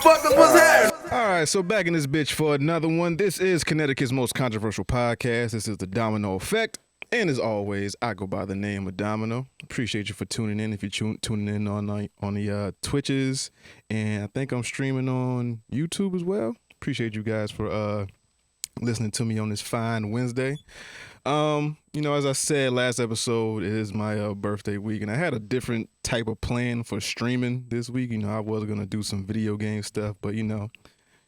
motherfuckers was happening? All right, so back in this bitch for another one. This is Connecticut's most controversial podcast. This is the Domino Effect. And as always, I go by the name of Domino. Appreciate you for tuning in. If you're tuning in on the Twitches, and I think I'm streaming on YouTube as well. Appreciate you guys for listening to me on this fine Wednesday. As I said last episode, it is my birthday week, and I had a different type of plan for streaming this week. I was gonna do some video game stuff, but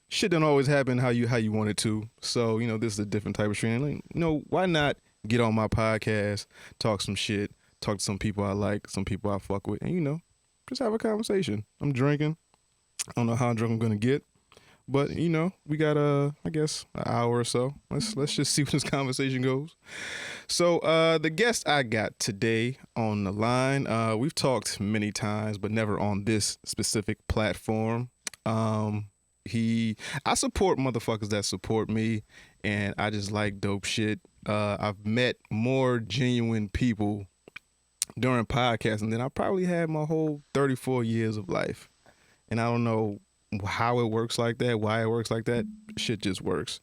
shit don't always happen how you want it to. So this is a different type of streaming. Why not get on my podcast, talk some shit, talk to some people I like, some people I fuck with, and just have a conversation. I'm drinking. I don't know how drunk I'm gonna get. But we got I guess an hour or so. Let's just see where this conversation goes. So the guest I got today on the line, we've talked many times, but never on this specific platform. I support motherfuckers that support me, and I just like dope shit. I've met more genuine people during podcasting than I probably had my whole 34 years of life, and I don't know how it works like that, why it works like that. Shit just works.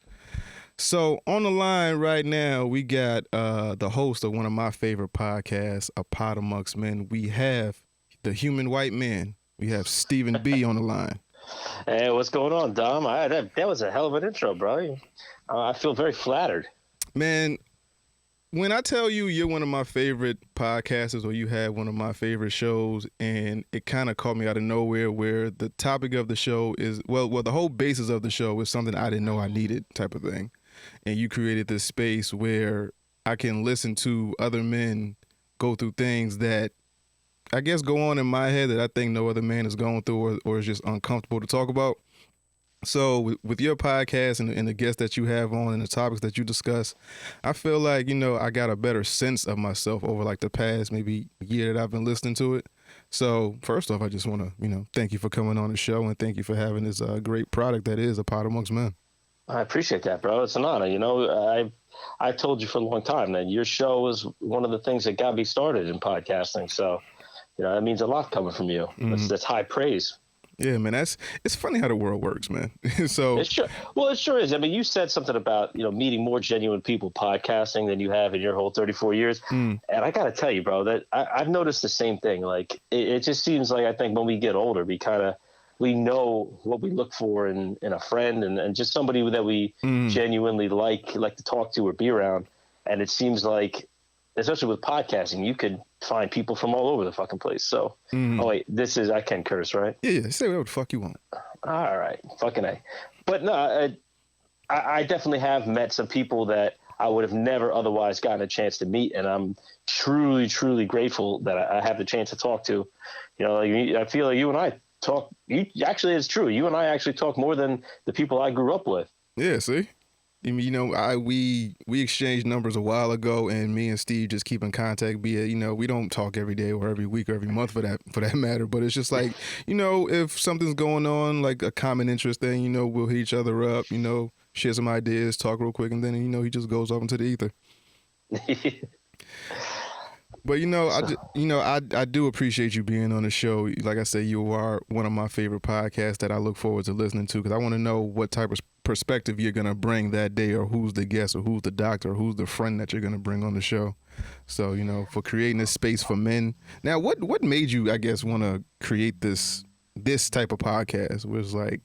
So on the line right now, we got the host of one of my favorite podcasts, A Pot Amongst Men. We have the Human White Man. We have Stephen B on the line. Hey, what's going on, Dom? That was a hell of an intro, bro. I feel very flattered. Man, when I tell you you're one of my favorite podcasters, or you have one of my favorite shows, and it kind of caught me out of nowhere, where the topic of the show is, well, the whole basis of the show is something I didn't know I needed, type of thing. And you created this space where I can listen to other men go through things that I guess go on in my head that I think no other man is going through, or is just uncomfortable to talk about. So with your podcast and the guests that you have on and the topics that you discuss, I feel like, I got a better sense of myself over like the past maybe year that I've been listening to it. So first off, I just want to, thank you for coming on the show, and thank you for having this great product that is A Pot Amongst Men. I appreciate that, bro. It's an honor. I told you for a long time that your show was one of the things that got me started in podcasting. So, that means a lot coming from you. Mm-hmm. That's high praise. Yeah, man, it's funny how the world works, man. So it sure is. I mean, you said something about meeting more genuine people podcasting than you have in your whole 34 years, and I got to tell you, bro, that I've noticed the same thing. Like it just seems like I think when we get older, we know what we look for in a friend and just somebody that we genuinely like to talk to or be around. And it seems like, especially with podcasting, you could find people from all over the fucking place. So, Oh wait, I can curse, right? Yeah, say whatever the fuck you want. All right, fucking A. But no, I definitely have met some people that I would have never otherwise gotten a chance to meet, and I'm truly, truly grateful that I have the chance to talk to. I feel like you and I talk. It's true. You and I actually talk more than the people I grew up with. Yeah, see? We exchanged numbers a while ago, and me and Steve just keep in contact. Be it, we don't talk every day or every week or every month for that matter. But it's just like, if something's going on, like a common interest thing, we'll hit each other up, share some ideas, talk real quick, and then he just goes off into the ether. But I do appreciate you being on the show. Like I say, you are one of my favorite podcasts that I look forward to listening to, because I want to know what type of perspective you're going to bring that day, or who's the guest, or who's the doctor, or who's the friend that you're going to bring on the show. So, for creating this space for men. Now, what made you, I guess, want to create this type of podcast? Was like,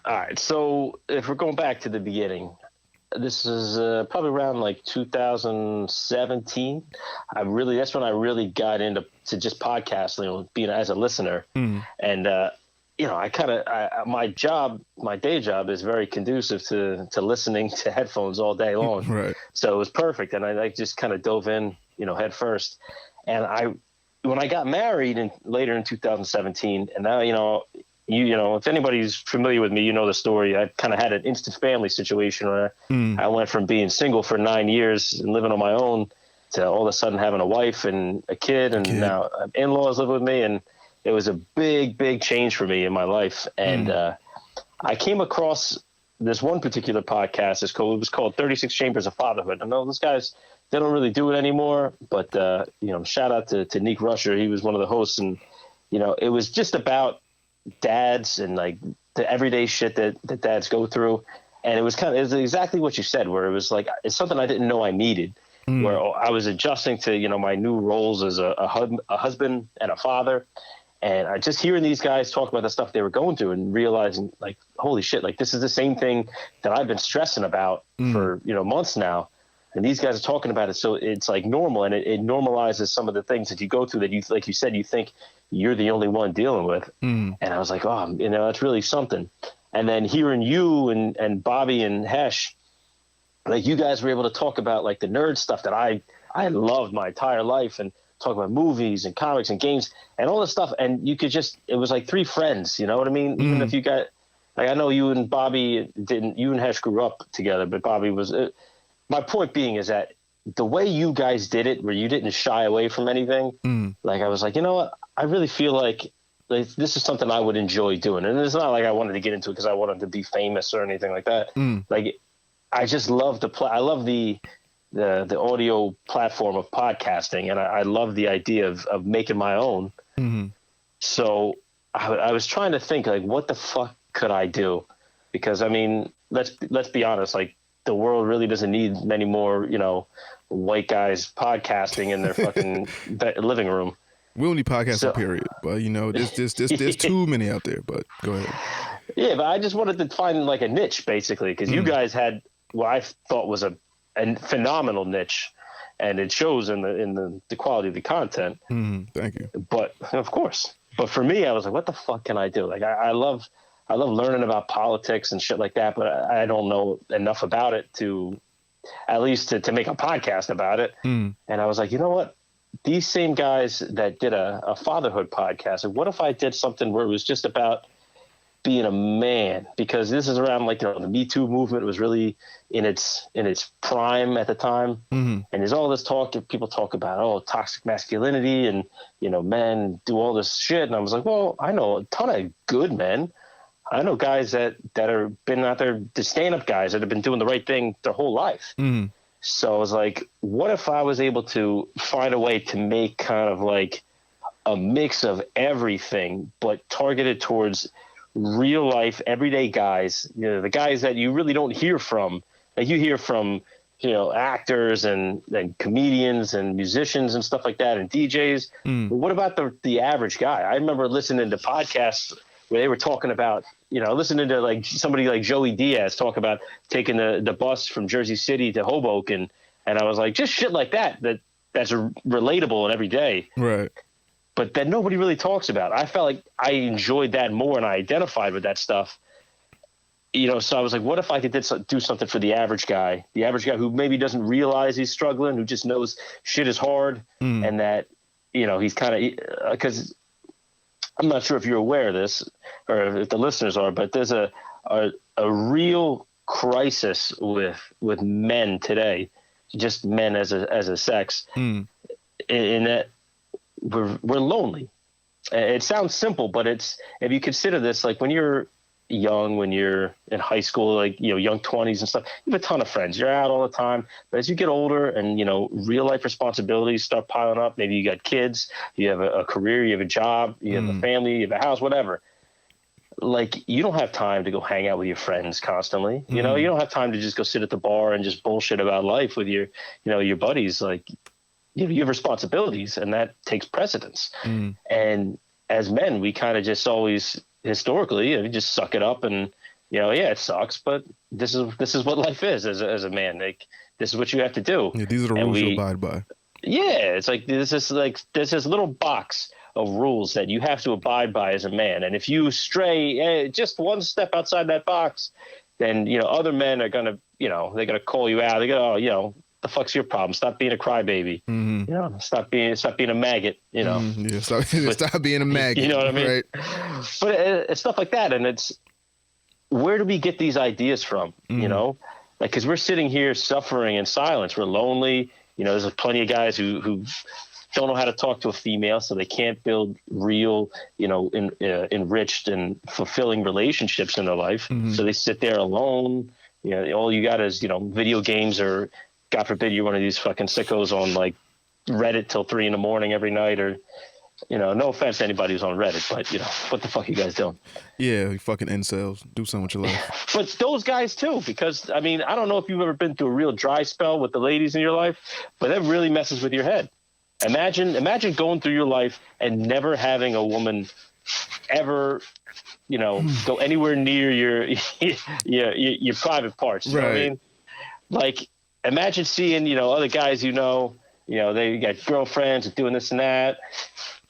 all right. So if we're going back to the beginning, this is probably around like 2017. That's when I really got into just podcasting, being as a listener. And my day job is very conducive to listening to headphones all day long. Right. So it was perfect, and I just kind of dove in, head first. And when I got married later in 2017, and now if anybody's familiar with me, the story. I kind of had an instant family situation where I went from being single for 9 years and living on my own to all of a sudden having a wife and a kid, and now in-laws live with me, and it was a big, big change for me in my life. And I came across this one particular podcast. It was called 36 Chambers of Fatherhood. I know those guys, they don't really do it anymore, but shout out to Nick Rusher. He was one of the hosts, and it was just about dads and like the everyday shit that dads go through. And it was exactly what you said, where it was like, it's something I didn't know I needed, where I was adjusting to, you know, my new roles as a husband and a father. And I just hearing these guys talk about the stuff they were going through and realizing like, holy shit, like this is the same thing that I've been stressing about for, you know, months now. And these guys are talking about it. So it's like normal, and it normalizes some of the things that you go through that you, like you said, you think you're the only one dealing with. And I was like, oh, you know, that's really something. And then hearing you and Bobby and Hesh, like you guys were able to talk about like the nerd stuff that I loved my entire life, and talk about movies and comics and games and all this stuff. And you could just, it was like three friends, you know what I mean? Even if you got, like, I know you and Bobby you and Hesh grew up together, but Bobby was, my point being is that the way you guys did it, where you didn't shy away from anything, like I was like, you know what? I really feel like this is something I would enjoy doing. And it's not like I wanted to get into it because I wanted to be famous or anything like that. Like, I just love I love the audio platform of podcasting, and I love the idea of making my own. So I was trying to think, like, what the fuck could I do? Because I mean, let's be honest, like the world really doesn't need many more, you know, white guys podcasting in their fucking living room. We only podcast period, but you know, there's too many out there. But go ahead. Yeah, but I just wanted to find like a niche, basically, because you guys had what I thought was a phenomenal niche, and it shows in the quality of the content. Thank you. But of course, but for me, I was like, what the fuck can I do? Like, I love learning about politics and shit like that, but I don't know enough about it to, at least to make a podcast about it. And I was like, you know what? These same guys that did a fatherhood podcast, what if I did something where it was just about being a man? Because this is around, like, you know, the Me Too movement was really in its prime at the time. And there's all this talk, people talk about, toxic masculinity, and, you know, men do all this shit. And I was like, well, I know a ton of good men. I know guys that are been out there, the stand-up guys that have been doing the right thing their whole life. So I was like, what if I was able to find a way to make kind of like a mix of everything, but targeted towards real life, everyday guys, you know, the guys that you really don't hear from, like you hear from, you know, actors and comedians and musicians and stuff like that, and DJs. But what about the average guy? I remember listening to podcasts where they were talking about, you know, listening to like somebody like Joey Diaz talk about taking the bus from Jersey City to Hoboken. And I was like, just shit like that's relatable and every day. Right. But that nobody really talks about. I felt like I enjoyed that more, and I identified with that stuff. You know, so I was like, what if I could do something for the average guy who maybe doesn't realize he's struggling, who just knows shit is hard, and that, you know, he's kind of, because I'm not sure if you're aware of this or if the listeners are, but there's a real crisis with men today, just men as a sex, in that we're lonely. It sounds simple, but it's, if you consider this, like when you're young, when you're in high school, like, you know, young 20s and stuff, you have a ton of friends, you're out all the time. But as you get older and, you know, real life responsibilities start piling up, maybe you got kids, you have a career, you have a job, you have a family, you have a house, whatever. Like, you don't have time to go hang out with your friends constantly. You know, you don't have time to just go sit at the bar and just bullshit about life with your, you know, your buddies. Like, you have responsibilities, and that takes precedence. And as men, we kind of just always, historically, you just suck it up, and, you know, yeah, it sucks, but this is what life is as a man. Like, this is what you have to do. Yeah, these are the rules you abide by. Yeah, it's like there's this little box of rules that you have to abide by as a man, and if you stray just one step outside that box, then, you know, other men are gonna, you know, they're gonna call you out. They go, oh, you know, the fuck's your problem? Stop being a crybaby. You know, stop being a maggot. You know, yeah, stop being a maggot. You know what I mean? Right. But it's stuff like that, and it's, where do we get these ideas from? You know, like, because we're sitting here suffering in silence. We're lonely. You know, there's plenty of guys who don't know how to talk to a female, so they can't build real, you know, enriched and fulfilling relationships in their life. So they sit there alone. You know, all you got is, you know, video games, or God forbid you're one of these fucking sickos on like Reddit till 3 a.m. every night, or, no offense to anybody who's on Reddit, but what the fuck are you guys doing? Yeah, you fucking incels. Do something with your life. But those guys too, because I don't know if you've ever been through a real dry spell with the ladies in your life, but that really messes with your head. Imagine going through your life and never having a woman ever, go anywhere near your private parts. You know what I mean? Like, imagine seeing, other guys, they got girlfriends and doing this and that.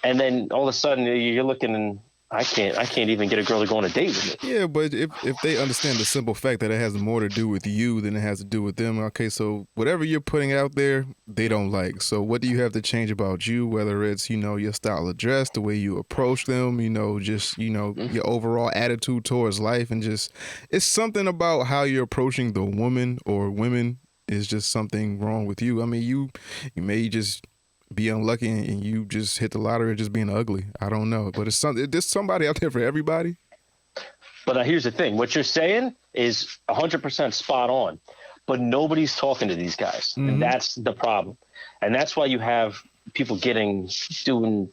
And then all of a sudden you're looking and I can't even get a girl to go on a date with me. Yeah, but if they understand the simple fact that it has more to do with you than it has to do with them, okay, so whatever you're putting out there, they don't like. So what do you have to change about you, whether it's, your style of dress, the way you approach them, just, your overall attitude towards life, and just, it's something about how you're approaching the woman or women is just something wrong with you. I mean, you may just be unlucky and you just hit the lottery just being ugly. I don't know, but there's somebody out there for everybody. But here's the thing: what you're saying is 100% spot on, but nobody's talking to these guys, and that's the problem. And that's why you have people doing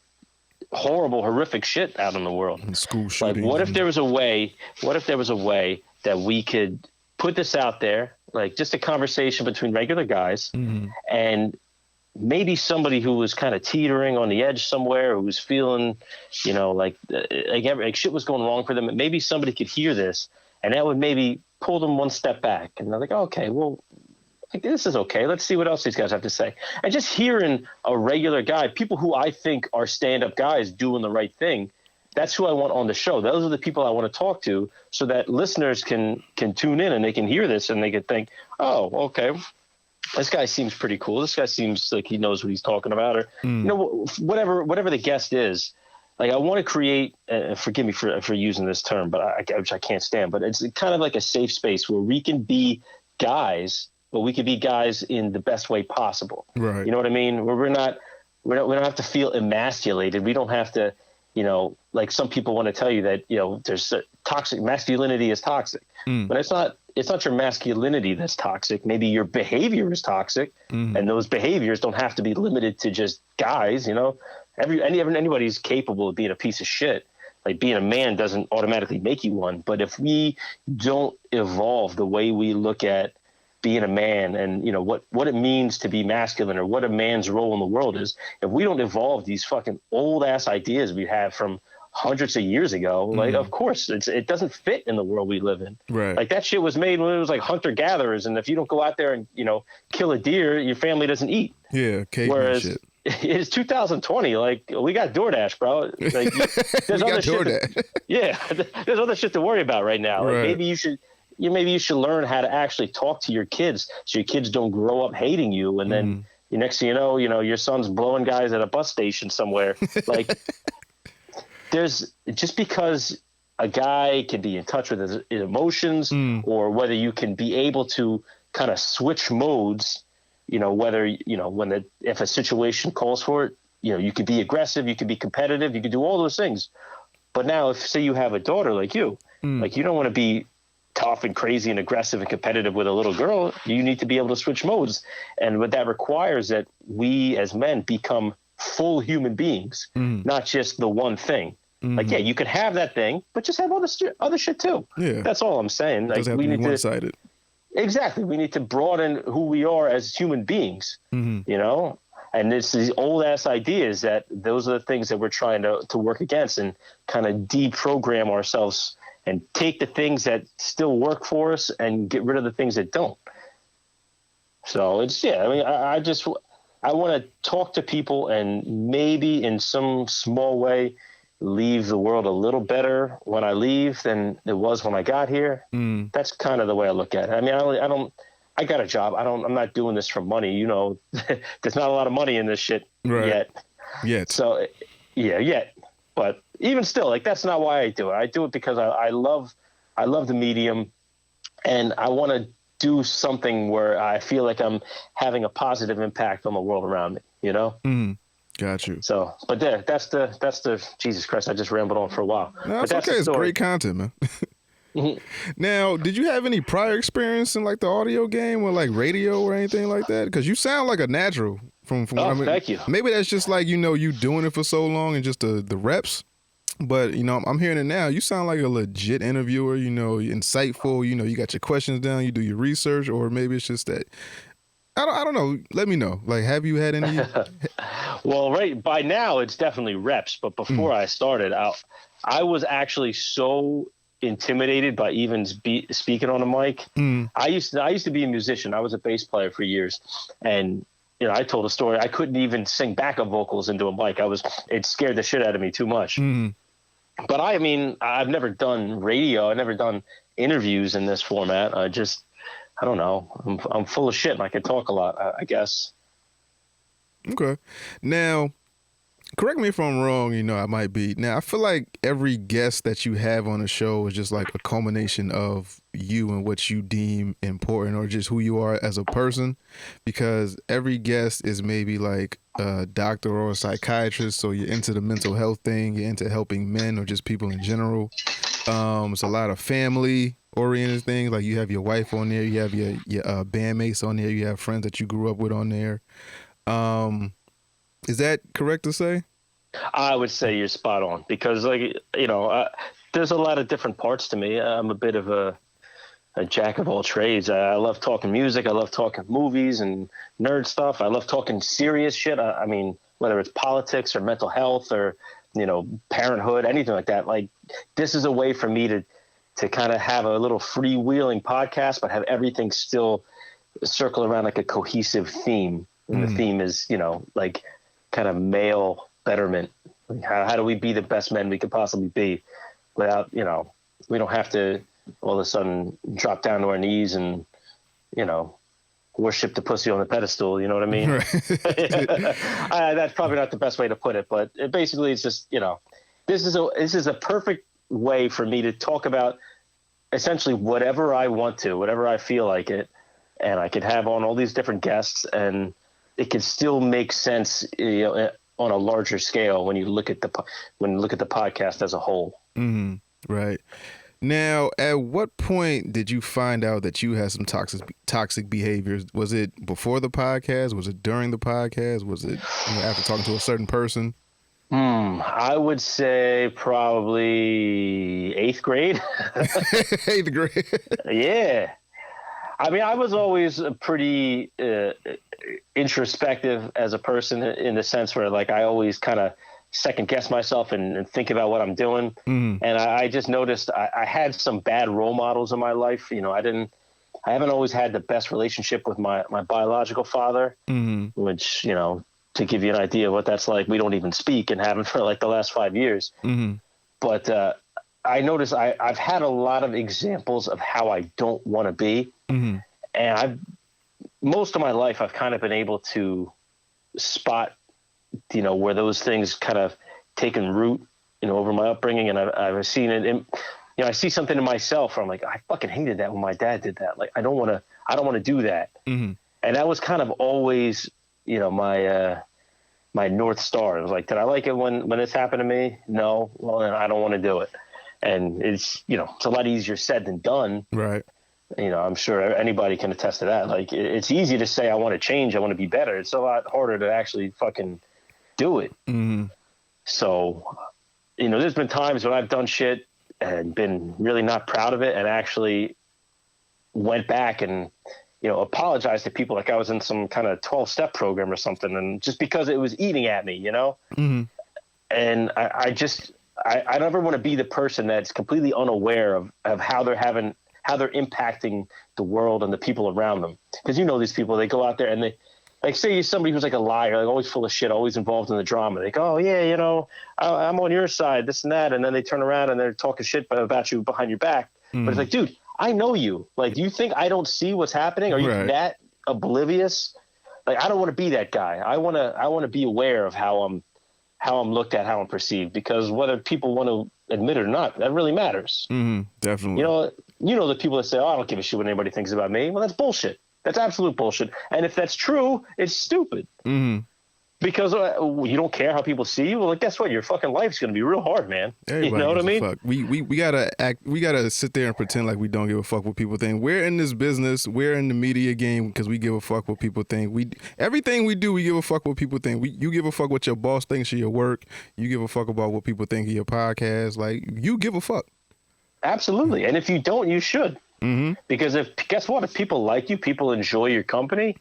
horrible, horrific shit out in the world. And school shootings. Like, what if there was a way that we could put this out there, like just a conversation between regular guys, and maybe somebody who was kind of teetering on the edge somewhere, who was feeling, like shit was going wrong for them. Maybe somebody could hear this, and that would maybe pull them one step back. And they're like, okay, well, like, this is okay. Let's see what else these guys have to say. And just hearing a regular guy, people who I think are stand-up guys doing the right thing, that's who I want on the show. Those are the people I want to talk to, so that listeners can tune in and they can hear this and they can think, oh, okay, this guy seems pretty cool. This guy seems like he knows what he's talking about, or whatever the guest is. Like, I want to create. Forgive me for using this term, but which I can't stand. But it's kind of like a safe space where we can be guys, but we can be guys in the best way possible. Right. You know what I mean? Where we don't have to feel emasculated. We don't have to, like some people want to tell you that there's toxic masculinity is toxic, but it's not. It's not your masculinity that's toxic. Maybe your behavior is toxic, and those behaviors don't have to be limited to just guys. Anybody's capable of being a piece of shit. Like, being a man doesn't automatically make you one. But if we don't evolve the way we look at being a man and what it means to be masculine, or what a man's role in the world is, if we don't evolve these fucking old ass ideas we have from hundreds of years ago, like, of course it doesn't fit in the world we live in. Right. Like, that shit was made when it was like hunter gatherers, and if you don't go out there and kill a deer, your family doesn't eat. Yeah, caveman shit. It's 2020. Like, we got DoorDash, bro. Like, there's other shit. There's other shit to worry about right now. Like, right. maybe you should learn how to actually talk to your kids, so your kids don't grow up hating you, and then next thing you know, your son's blowing guys at a bus station somewhere. Like, there's just because a guy can be in touch with his emotions, or whether you can be able to kind of switch modes, whether, if a situation calls for it, you could be aggressive, you could be competitive, you could do all those things. But now, if say you have a daughter like you, like, you don't want to be tough and crazy and aggressive and competitive with a little girl. You need to be able to switch modes. And what that requires, that we as men become full human beings, not just the one thing. Like, yeah, you can have that thing, but just have other shit too. Yeah, that's all I'm saying. Like, we need one-sided. Exactly, we need to broaden who we are as human beings. And it's these old ass ideas that those are the things that we're trying to work against, and kind of deprogram ourselves and take the things that still work for us and get rid of the things that don't. So it's I want to talk to people, and maybe in some small way leave the world a little better when I leave than it was when I got here. That's kind of the way I look at it. I mean, I got a job. I'm not doing this for money. There's not a lot of money in this shit yet. So yet. But even still, like, that's not why I do it. I do it because I love the medium, and I want to do something where I feel like I'm having a positive impact on the world around me, Got you. So, but that's the Jesus Christ, I just rambled on for a while. No, it's okay. It's great content, man. Now, did you have any prior experience in like the audio game or like radio or anything like that? Because you sound like a natural from what Oh, I mean. thank you. Maybe that's just like, you doing it for so long and just the reps. But I'm hearing it now. You sound like a legit interviewer. Insightful. You got your questions down. You do your research, or maybe it's just that I don't know. Let me know. Like, have you had any? Well, right by now it's definitely reps, but before I started out, I was actually so intimidated by even speaking on a mic. I used to be a musician. I was a bass player for years, and I told a story. I couldn't even sing backup vocals into a mic. It scared the shit out of me too much. But I mean, I've never done radio. I've never done interviews in this format. I don't know. I'm full of shit and I can talk a lot, I guess. Okay. Now, correct me if I'm wrong, I might be. Now, I feel like every guest that you have on the show is just like a culmination of you and what you deem important or just who you are as a person, because every guest is maybe like a doctor or a psychiatrist, so you're into the mental health thing, you're into helping men or just people in general. It's a lot of family oriented things, like you have your wife on there, you have your bandmates on there, you have friends that you grew up with on there. Is that correct to say? I would say you're spot on because, there's a lot of different parts to me. I'm a bit of a jack of all trades. I love talking music. I love talking movies and nerd stuff. I love talking serious shit. I mean, whether it's politics or mental health or, parenthood, anything like that. Like, this is a way for me to kind of have a little freewheeling podcast, but have everything still circle around like a cohesive theme. And the theme is, like kind of male betterment. How do we be the best men we could possibly be without, we don't have to all of a sudden drop down to our knees and, worship the pussy on the pedestal. You know what I mean? Right. That's probably not the best way to put it, but basically it's just, this is a perfect way for me to talk about essentially whatever I want to, whatever I feel like it. And I could have on all these different guests and it can still make sense, on a larger scale when you look at the podcast as a whole. Right. Now, at what point did you find out that you had some toxic behaviors? Was it before the podcast? Was it during the podcast? Was it after talking to a certain person? I would say probably 8th grade. 8th grade. Yeah. I mean, I was always a pretty introspective as a person in the sense where, like, I always kind of second guess myself and think about what I'm doing. And I just noticed I had some bad role models in my life. I haven't always had the best relationship with my biological father, which, to give you an idea of what that's like, we don't even speak and haven't for like the last 5 years. But I noticed I've had a lot of examples of how I don't want to be. And most of my life, I've kind of been able to spot, where those things kind of taken root, over my upbringing. And I've seen it in, I see something in myself where I'm like, I fucking hated that when my dad did that. Like, I don't want to do that. And that was kind of always, my North Star. It was like, did I like it when this happened to me? No. Well, then I don't want to do it. And it's, it's a lot easier said than done. Right. I'm sure anybody can attest to that. Like, it's easy to say, I want to change. I want to be better. It's a lot harder to actually fucking do it. So, there's been times when I've done shit and been really not proud of it and actually went back and, apologized to people like I was in some kind of 12-step program or something. And just because it was eating at me, and I never want to be the person that's completely unaware of how they're impacting the world and the people around them. Because these people, they go out there and they, like, say you're somebody who's like a liar, like always full of shit, always involved in the drama. They go, oh yeah, I'm on your side, this and that. And then they turn around and they're talking shit about you behind your back. But it's like, dude, I know you. Like, do you think I don't see what's happening? Are you that oblivious? Like, I don't want to be that guy. I want to be aware of how I'm looked at, how I'm perceived, because whether people want to admit it or not, that really matters. Definitely. The people that say, oh, I don't give a shit what anybody thinks about me. Well, that's bullshit. That's absolute bullshit. And if that's true, it's stupid. Because you don't care how people see you. Well, like, guess what? Your fucking life's gonna be real hard, man. Everybody you know what I gives a mean? fuck. We gotta act. We gotta sit there and pretend like we don't give a fuck what people think. We're in this business. We're in the media game because we give a fuck what people think. Everything we do, we give a fuck what people think. You give a fuck what your boss thinks of your work. You give a fuck about what people think of your podcast. Like, you give a fuck. Absolutely. And if you don't, you should. Mm-hmm. Because guess what? If people like you, people enjoy your company,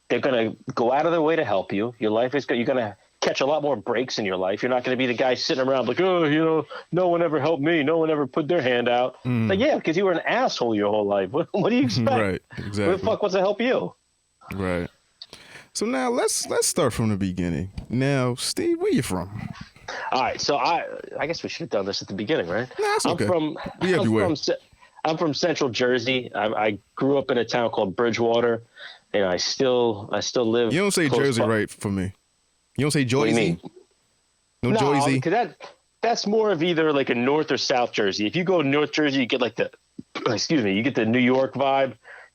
they're going to go out of their way to help you. Your life is you're going to catch a lot more breaks in your life. You're not going to be the guy sitting around like, oh, no one ever helped me. No one ever put their hand out. Like, yeah, because you were an asshole your whole life. What do you expect? Right, exactly. Who the fuck wants to help you? Right. So now let's start from the beginning. Now, Steve, where you from? All right. So I guess we should have done this at the beginning, right? Nah, that's okay. I'm from Central Jersey. I grew up in a town called Bridgewater. And I still live. You don't say Jersey right for me. You don't say Joyzy? No, Joyzy? Because that's more of either like a North or South Jersey. If you go North Jersey, you get like you get the New York vibe.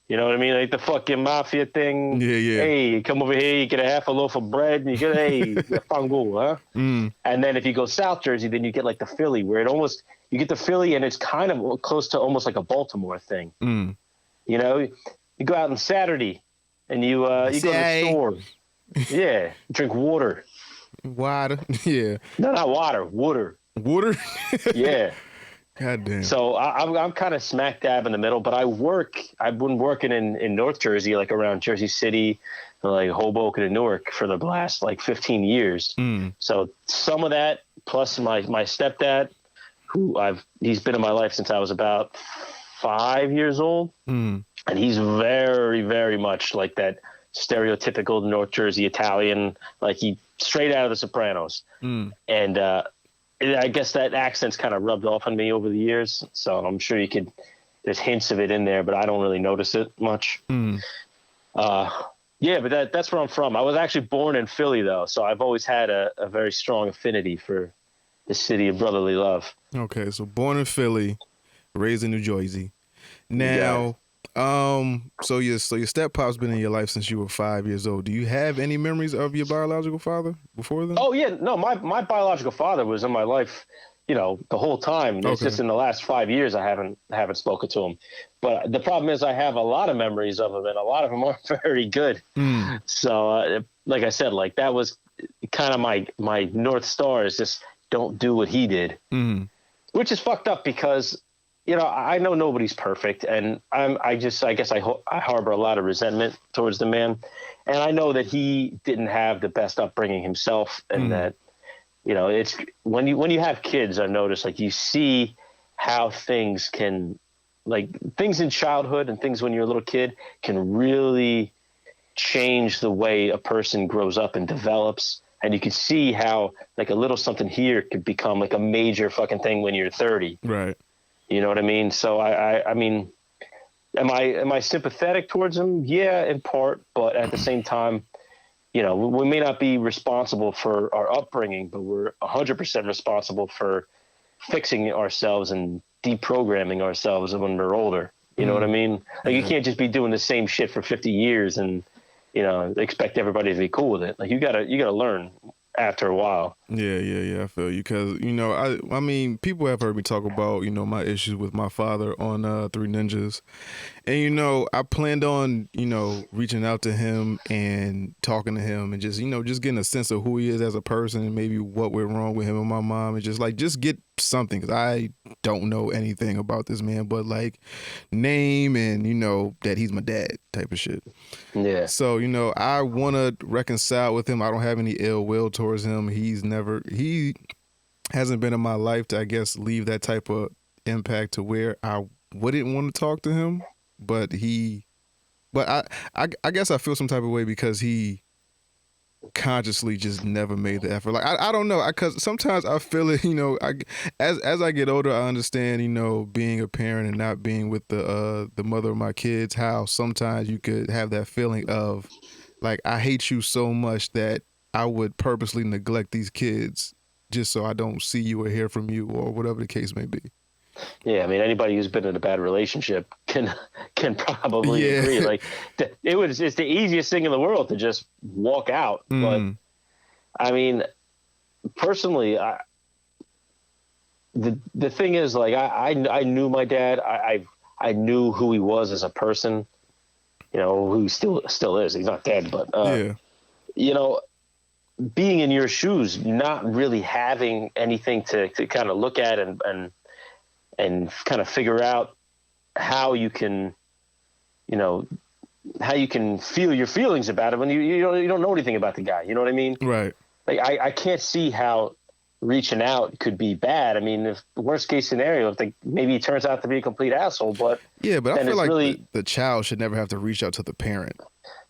You know what I mean? Like the fucking mafia thing. Yeah. Hey, you come over here, you get a half a loaf of bread, and you get, hey, fango, huh? And then if you go South Jersey, then you get like the Philly, where you get the Philly, and it's kind of close to almost like a Baltimore thing. You know, you go out on Saturday, and you go to the store. Yeah, drink water. Water, yeah. No, not water. Water. Water. Yeah. God damn. So I'm kind of smack dab in the middle, but I've been working in North Jersey, like around Jersey City, like Hoboken and Newark for the last like 15 years. So some of that, plus my stepdad, he's been in my life since I was about 5 years old, and he's very, very much like that stereotypical North Jersey Italian, like he straight out of The Sopranos. And I guess that accent's kind of rubbed off on me over the years. So I'm sure there's hints of it in there, but I don't really notice it much. Yeah, but that's where I'm from. I was actually born in Philly though. So I've always had a very strong affinity for the city of brotherly love. Okay. So born in Philly, raised in New Jersey. Now, so your step pop's been in your life since you were 5 years old. Do you have any memories of your biological father before then? Oh yeah, no, my biological father was in my life, the whole time. It's just in the last 5 years I haven't spoken to him. But the problem is I have a lot of memories of him, and a lot of them aren't very good. So like I said, like that was kind of my North Star, is just don't do what he did, which is fucked up because I know nobody's perfect, and I guess I harbor a lot of resentment towards the man, and I know that he didn't have the best upbringing himself, and that it's when you have kids, I notice, like, you see how things can, like, things in childhood and things when you're a little kid can really change the way a person grows up and develops. And you can see how, like, a little something here could become like a major fucking thing when you're 30. Right. You know what I mean? So I mean, am I sympathetic towards him? Yeah, in part, but at the same time, we may not be responsible for our upbringing, but we're 100% responsible for fixing ourselves and deprogramming ourselves when we're older. You know what I mean? Like, you can't just be doing the same shit for 50 years and, expect everybody to be cool with it. Like, you gotta learn after a while. Yeah, I feel you, because I mean, people have heard me talk about my issues with my father on Three Ninjas, and I planned on reaching out to him and talking to him and just just getting a sense of who he is as a person and maybe what went wrong with him and my mom, and just get something, because I don't know anything about this man but like name and that he's my dad type of shit. Yeah. So I want to reconcile with him. I don't have any ill will towards him. He hasn't been in my life to, I guess, leave that type of impact to where I wouldn't want to talk to him. But I guess I feel some type of way because he consciously just never made the effort. Like, I don't know, because sometimes I feel it. As I get older, I understand being a parent and not being with the mother of my kids, how sometimes you could have that feeling of like, I hate you so much that I would purposely neglect these kids just so I don't see you or hear from you or whatever the case may be. Yeah, I mean, anybody who's been in a bad relationship can probably agree. Like, it's the easiest thing in the world to just walk out. But I mean, personally, the thing is, like, I knew my dad. I knew who he was as a person. You know, who he still is. He's not dead, but Yeah. you know, being in your shoes, not really having anything to kind of look at and kind of figure out how you can, you know, how you can feel your feelings about it when you don't know anything about the guy. You know what I mean? Right. Like, I can't see how reaching out could be bad. I mean, if worst case scenario, if maybe he turns out to be a complete asshole, but Yeah, but I then feel it's like really the child should never have to reach out to the parent.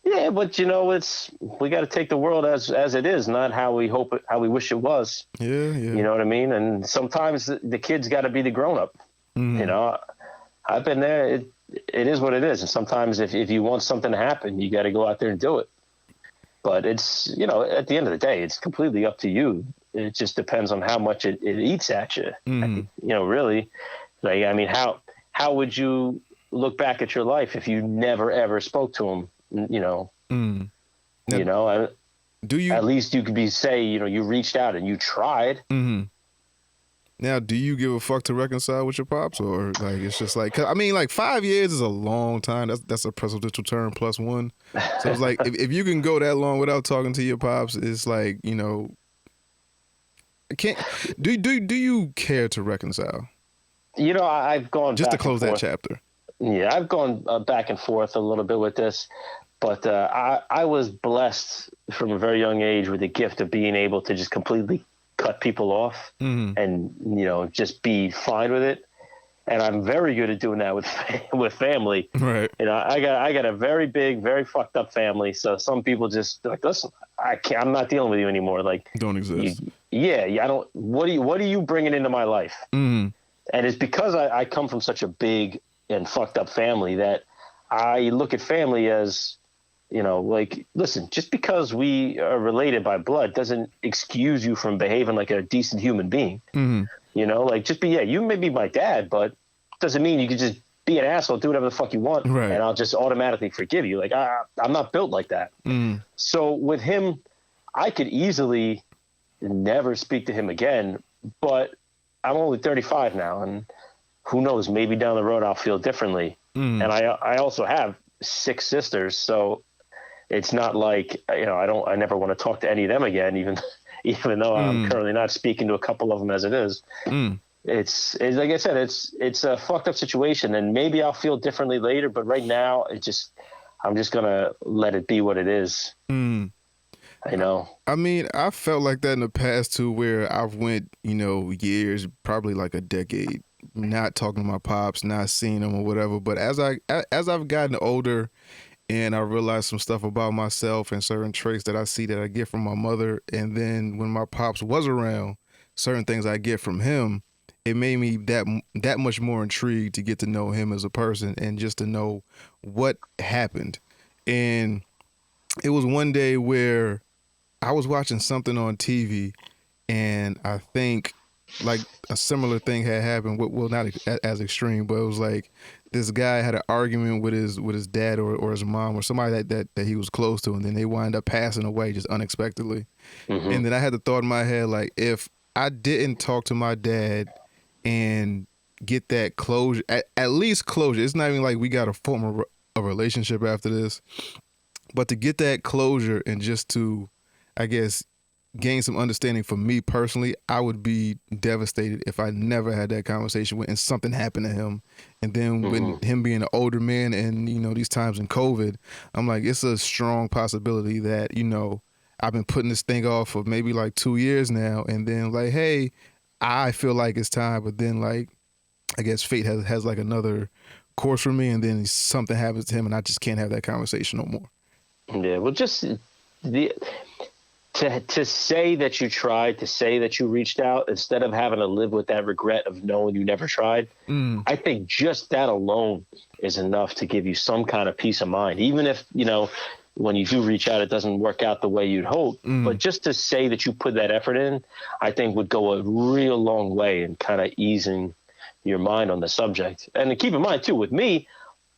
yeah. But we got to take the world as it is, not how we wish it was. Yeah, yeah. You know what I mean? And sometimes the kid's got to be the grown up. Mm-hmm. You know, I've been there. It is what it is. And sometimes if you want something to happen, you got to go out there and do it. But it's, at the end of the day, it's completely up to you. It just depends on how much it eats at you. Mm-hmm. Really. Like, I mean, how would you look back at your life if you never ever spoke to him? Mm. Now, do you? At least you could say, you reached out and you tried. Mm-hmm. Now, do you give a fuck to reconcile with your pops, or like it's just like? 'Cause, I mean, like 5 years is a long time. That's a presidential term plus one. So it's like if you can go that long without talking to your pops, it's like can't. Do you care to reconcile? I've gone just back to close and that forth. chapter. Yeah, I've gone back and forth a little bit with this, but I was blessed from a very young age with the gift of being able to just completely cut people off and just be fine with it. And I'm very good at doing that with family. Right. I got a very big, very fucked up family. So some people just like, listen, I'm not dealing with you anymore. Like, don't exist. I don't. What are you bringing into my life? Mm-hmm. And it's because I come from such a big and fucked up family that I look at family as, like, listen, just because we are related by blood doesn't excuse you from behaving like a decent human being. Mm-hmm. Like, you may be my dad, but doesn't mean you can just be an asshole, do whatever the fuck you want, right, and I'll just automatically forgive you. Like, I'm not built like that. Mm-hmm. So with him, I could easily never speak to him again, but I'm only 35 now, and who knows, maybe down the road I'll feel differently. And I also have 6 sisters, so it's not like, I never want to talk to any of them again, even though I'm currently not speaking to a couple of them as it is. It's like I said, it's a fucked up situation, and maybe I'll feel differently later, but right now I'm just gonna let it be what it is. I mean, I felt like that in the past too, where I've went, years, probably like a decade, not talking to my pops, not seeing them or whatever. But as I've gotten older, and I realized some stuff about myself and certain traits that I see that I get from my mother, and then when my pops was around, certain things I get from him, it made me that much more intrigued to get to know him as a person and just to know what happened. And it was one day where I was watching something on TV, and I think like a similar thing had happened. Well, not as extreme, but it was like this guy had an argument with his dad or his mom or somebody that he was close to, and then they wind up passing away just unexpectedly. And then I had the thought in my head, like, if I didn't talk to my dad and get that closure, at least closure. It's not even like we got to form a relationship after this, but to get that closure and just to, I guess, gain some understanding for me personally, I would be devastated if I never had that conversation with and something happened to him. And then with him being an older man and, these times in COVID, I'm like, it's a strong possibility that, I've been putting this thing off for maybe like 2 years now. And then like, hey, I feel like it's time. But then like, I guess fate has like another course for me. And then something happens to him and I just can't have that conversation no more. Yeah, well, just to say that you tried, to say that you reached out, instead of having to live with that regret of knowing you never tried, I think just that alone is enough to give you some kind of peace of mind. Even if, when you do reach out, it doesn't work out the way you'd hope. But just to say that you put that effort in, I think would go a real long way in kind of easing your mind on the subject. And to keep in mind, too, with me,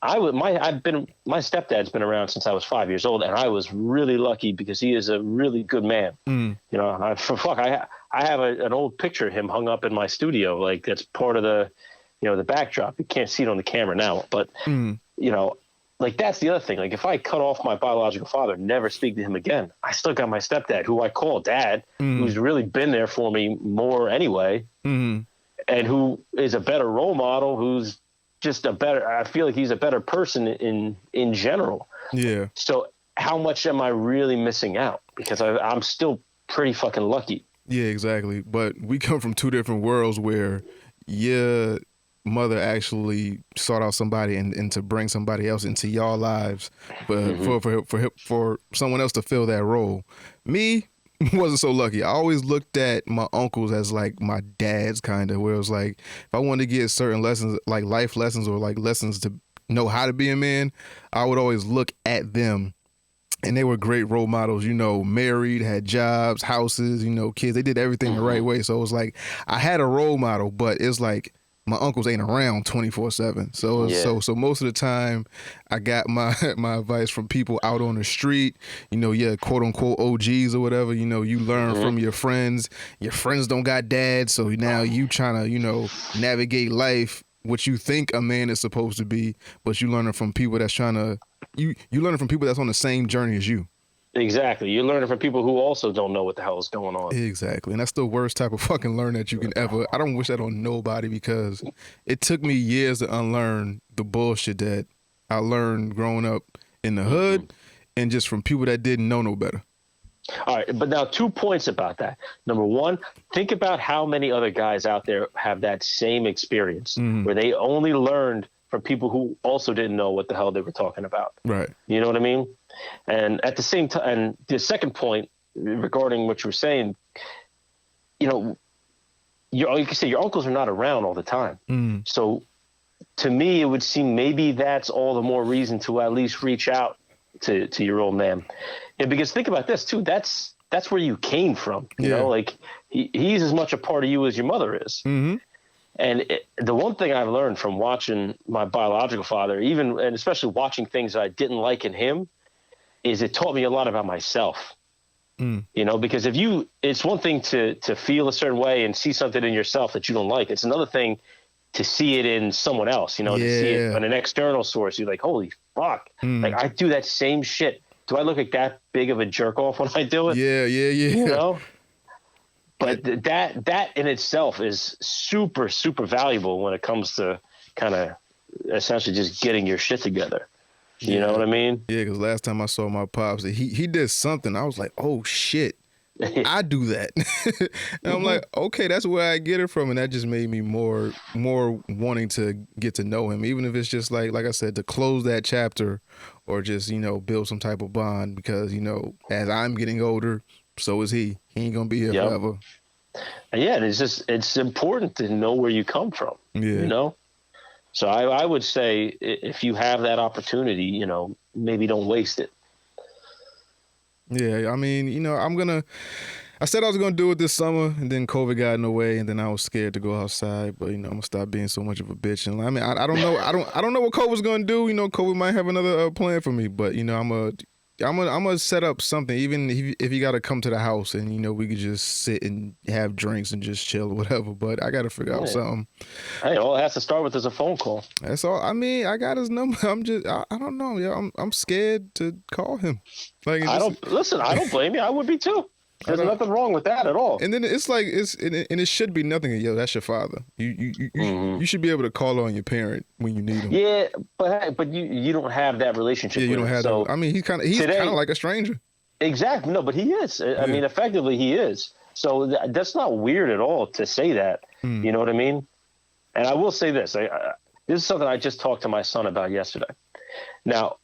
my stepdad's been around since I was 5 years old, and I was really lucky because he is a really good man. You know, I have an old picture of him hung up in my studio, like that's part of the, you know, the backdrop. You can't see it on the camera now, but you know, like that's the other thing. Like if I cut off my biological father, never speak to him again, I still got my stepdad, who I call dad, who's really been there for me more anyway, and who is a better role model, who's just I feel like he's a better person in general. Yeah. So how much am I really missing out? Because I'm still pretty fucking lucky. Yeah, exactly. But we come from two different worlds where your mother actually sought out somebody and to bring somebody else into your lives, but for someone else to fill that role. Me, wasn't so lucky. I always looked at my uncles as like my dads, kind of, where it was like if I wanted to get certain lessons, like life lessons or like lessons to know how to be a man, I would always look at them. And they were great role models, you know, married, had jobs, houses, you know, kids. They did everything the right way. So it was like I had a role model, but it's like my uncles ain't around 24/7. So most of the time I got my advice from people out on the street, you know, quote unquote OGs or whatever. You know, you learn from your friends. Your friends don't got dads, so now you trying to, you know, navigate life, what you think a man is supposed to be, but you learning from people that's trying to you learning from people that's on the same journey as you. Exactly. You're learning from people who also don't know what the hell is going on. Exactly. And that's the worst type of fucking learn that you can ever. I don't wish that on nobody, because it took me years to unlearn the bullshit that I learned growing up in the hood and just from people that didn't know no better. All right. But now 2 points about that. Number one, think about how many other guys out there have that same experience where they only learned from people who also didn't know what the hell they were talking about. Right. You know what I mean? And at the same time, and the second point regarding what you were saying, you know, like you say, your uncles are not around all the time. So to me, it would seem maybe that's all the more reason to at least reach out to your old man. And because think about this too, that's where you came from, you know, like he's as much a part of you as your mother is. And the one thing I've learned from watching my biological father, and especially watching things that I didn't like in him, is it taught me a lot about myself. You know, because it's one thing to feel a certain way and see something in yourself that you don't like. It's another thing to see it in someone else, you know, to see it on an external source. You're like, holy fuck, like I do that same shit. Do I look like that big of a jerk off when I do it? Yeah. You know? But that in itself is super, super valuable when it comes to kind of essentially just getting your shit together. You know what I mean? Yeah, because last time I saw my pops, he did something. I was like, oh, shit, I do that. And I'm like, okay, that's where I get it from. And that just made me more wanting to get to know him, even if it's just like I said, to close that chapter or just, you know, build some type of bond, because, you know, as I'm getting older, so is he. He ain't going to be here forever. Yeah, and it's important to know where you come from, you know? So I would say if you have that opportunity, you know, maybe don't waste it. Yeah, I mean, you know, I said I was going to do it this summer, and then COVID got in the way, and then I was scared to go outside. But, you know, I'm going to stop being so much of a bitch. And I mean, I don't know. I don't know what COVID's going to do. You know, COVID might have another plan for me. But, you know, I'm gonna set up something, even if you got to come to the house, and, you know, we could just sit and have drinks and just chill or whatever. But I got to figure out something. Hey, all it has to start with is a phone call. That's all. I mean, I got his number. I don't know. Yeah, I'm scared to call him. Like, I don't blame you. I would be too. There's nothing wrong with that at all. And then it's like it should be nothing. Yo, that's your father. You should be able to call on your parent when you need him. Yeah, but you don't have that relationship. Yeah, you don't have that. I mean, he's kind of like a stranger. Exactly. No, but he is. I mean, effectively, he is. So that's not weird at all to say that. You know what I mean? And I will say this. This is something I just talked to my son about yesterday. Now,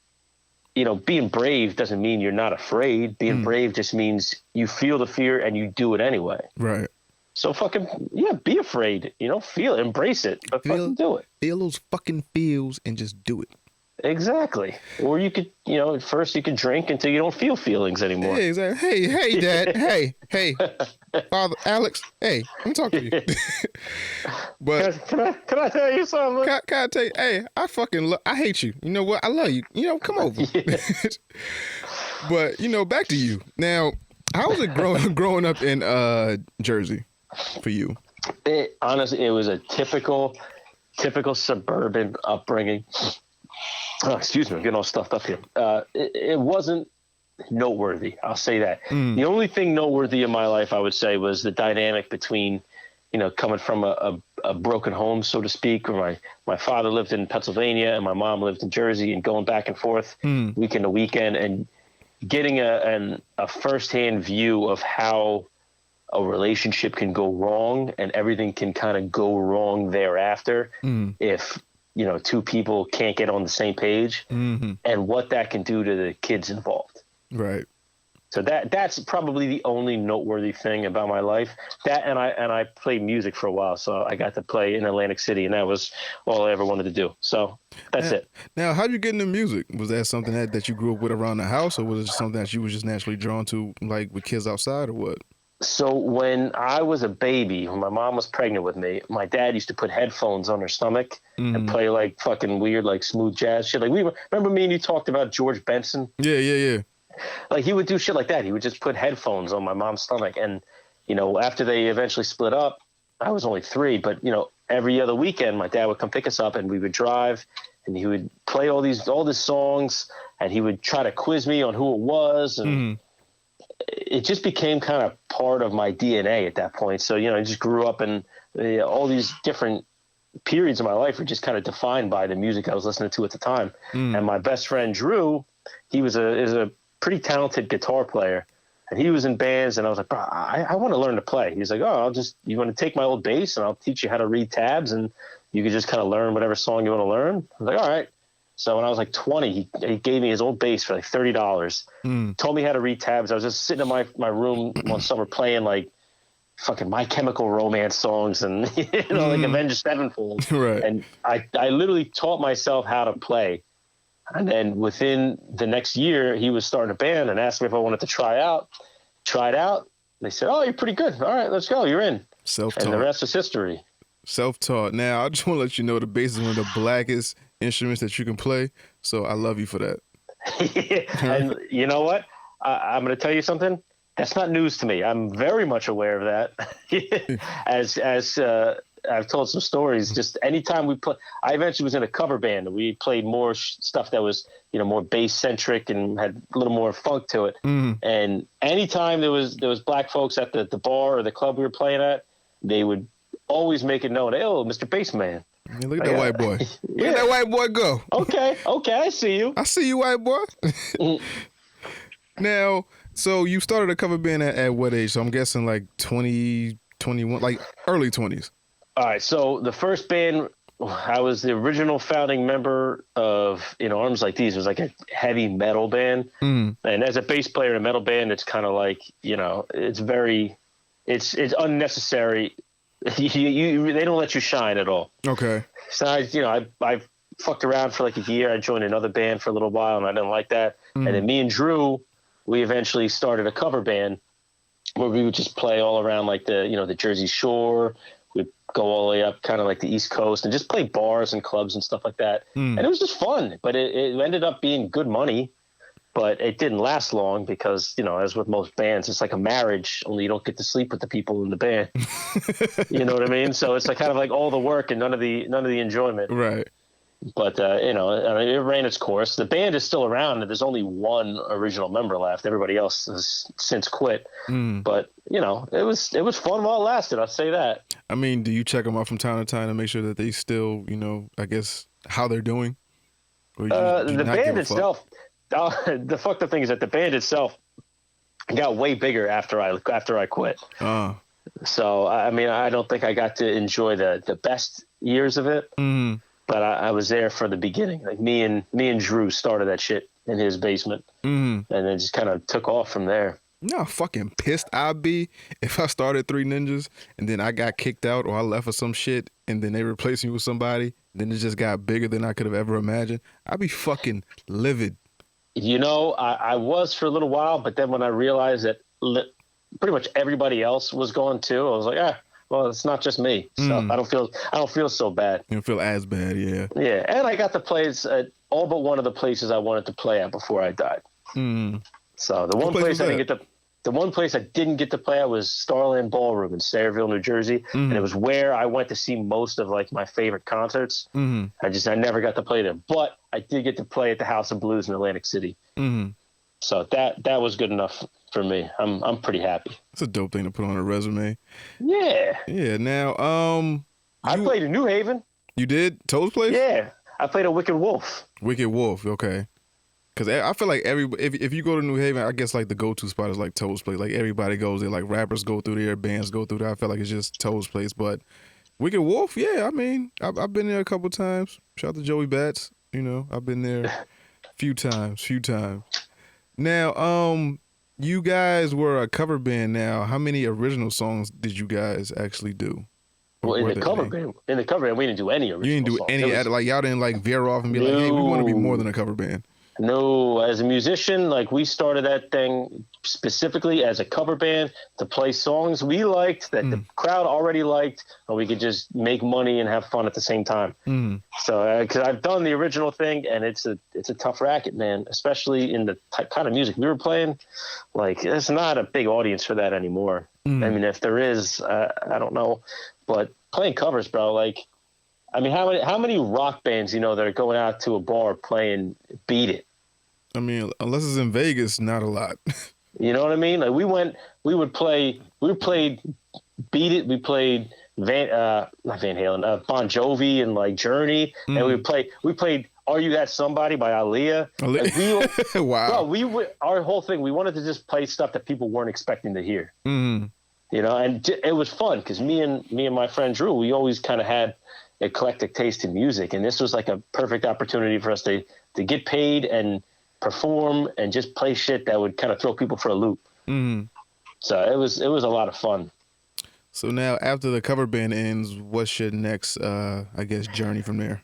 you know, being brave doesn't mean you're not afraid. Being brave just means you feel the fear and you do it anyway. Right. So be afraid. You know, embrace it, but fucking do it. Feel those fucking feels and just do it. Exactly. Or you could, at first you could drink until you don't feel feelings anymore. Yeah, exactly. Hey, Dad. Hey, Father Alex. Hey, let me talk to you. But Can I tell you something? can I tell you? Hey, I hate you. You know what? I love you. Come over. Yeah. But back to you. Now, how was it growing up in Jersey for you? Honestly, it was a typical suburban upbringing. Oh, excuse me, I'm getting all stuffed up here. It wasn't noteworthy. I'll say that. The only thing noteworthy in my life, I would say, was the dynamic between, coming from a broken home, so to speak, where my father lived in Pennsylvania and my mom lived in Jersey, and going back and forth weekend to weekend, and getting a firsthand view of how a relationship can go wrong and everything can kind of go wrong thereafter if two people can't get on the same page, and what that can do to the kids involved. Right. So that's probably the only noteworthy thing about my life. That and I played music for a while, so I got to play in Atlantic City, and that was all I ever wanted to do. So that's it. Now, how'd you get into music? Was that something that you grew up with around the house, or was it something that you was just naturally drawn to, like with kids outside, or what? So when I was a baby, when my mom was pregnant with me, my dad used to put headphones on her stomach and play like fucking weird, like smooth jazz shit. Like remember me and you talked about George Benson? Yeah. Like he would do shit like that. He would just put headphones on my mom's stomach. And, after they eventually split up, I was only 3, but every other weekend my dad would come pick us up and we would drive and he would play all these songs and he would try to quiz me on who it was. And it just became kind of part of my DNA at that point. So, I just grew up and all these different periods of my life were just kind of defined by the music I was listening to at the time. And my best friend, Drew, he is a pretty talented guitar player, and he was in bands, and I was like, bro, I want to learn to play. He's like, oh, you want to take my old bass and I'll teach you how to read tabs and you can just kind of learn whatever song you want to learn. I was like, all right. So when I was like 20, he gave me his old bass for like $30, told me how to read tabs. I was just sitting in my room one summer playing like fucking My Chemical Romance songs and, like Avenged Sevenfold. Right. And I literally taught myself how to play. And then within the next year, he was starting a band and asked me if I wanted to try out. Tried out. They said, oh, you're pretty good. All right, let's go. You're in. Self-taught. And the rest is history. Self-taught. Now, I just want to let you know the bass is one of the blackest instruments that you can play. So I love you for that. And you know what? I'm going to tell you something. That's not news to me. I'm very much aware of that. As I've told some stories. Just anytime we play, I eventually was in a cover band. We played more stuff that was, more bass centric and had a little more funk to it. And anytime there was black folks at the bar or the club we were playing at, they would always make it known, oh, Mr. Bassman. Yeah, look at that white boy. Look at that white boy go. Okay, I see you. I see you, white boy. Now, so you started a cover band at what age? So I'm guessing like 20, 21, like early 20s. All right, so the first band, I was the original founding member of Arms Like These. It was like a heavy metal band. And as a bass player in a metal band, it's kind of like, it's unnecessary. They don't let you shine at all. Okay. So I fucked around for like a year. I joined another band for a little while and I didn't like that. And then me and Drew, we eventually started a cover band where we would just play all around like the Jersey Shore. We'd go all the way up kind of like the East Coast and just play bars and clubs and stuff like that. And it was just fun, but it ended up being good money, but it didn't last long because, as with most bands, it's like a marriage, only you don't get to sleep with the people in the band. You know what I mean? So it's like kind of like all the work and none of the enjoyment. Right. But, it ran its course. The band is still around and there's only one original member left. Everybody else has since quit. But, it was fun while it lasted. I'll say that. I mean, do you check them out from time to time to make sure that they still, I guess, how they're doing? Or the band itself, the fucked up thing is that the band itself got way bigger after I quit. So, I mean, I don't think I got to enjoy the best years of it. But I was there for the beginning. Like me and Drew started that shit in his basement, and then just kind of took off from there. You know how fucking pissed I'd be if I started Three Ninjas and then I got kicked out or I left or some shit and then they replace me with somebody, then it just got bigger than I could have ever imagined, I'd be fucking livid. You know, I was for a little while, but then when I realized that pretty much everybody else was going too, I was like, well, it's not just me, so I don't feel so bad. You don't feel as bad, yeah. Yeah, and I got to play at all but one of the places I wanted to play at before I died. So the one place I didn't get to play at was Starland Ballroom in Sayreville, New Jersey, and it was where I went to see most of like my favorite concerts. I never got to play there, but I did get to play at the House of Blues in Atlantic City. So that was good enough for me. I'm pretty happy. It's a dope thing to put on a resume. Yeah. Yeah. Now, I played in New Haven. You did? Toad's place? Yeah, I played at Wicked Wolf. Wicked Wolf. Okay. Because I feel like if you go to New Haven, I guess like the go-to spot is like Toad's place. Like everybody goes there. Like rappers go through there, bands go through there. I feel like it's just Toad's place. But Wicked Wolf, yeah. I mean, I've been there a couple times. Shout out to Joey Bats. You know, I've been there a few times. Now, you guys were a cover band. Now, how many original songs did you guys actually do? Well, in the cover band, we didn't do any original. You didn't do songs. any. Like y'all didn't like veer off and be like, hey, we want to be more than a cover band. No, as a musician, like we started that thing specifically as a cover band to play songs we liked that the crowd already liked, and we could just make money and have fun at the same time. So, because I've done the original thing, and it's a tough racket, man. Especially in the kind of music we were playing, like it's not a big audience for that anymore. I mean, if there is, I don't know, but playing covers, bro, like. I mean, how many rock bands you know that are going out to a bar playing Beat It? I mean, unless it's in Vegas, not a lot. You know what I mean? Like we played Beat It, we played not Van Halen, Bon Jovi and like Journey, and we played Are You That Somebody by Aaliyah. Like wow. Bro, our whole thing, we wanted to just play stuff that people weren't expecting to hear. You know, and it was fun because me and my friend Drew, we always kind of had eclectic taste in music, and this was like a perfect opportunity for us to get paid and perform and just play shit that would kind of throw people for a loop. So it was a lot of fun. So now after the cover band ends, what's your next I guess journey from there?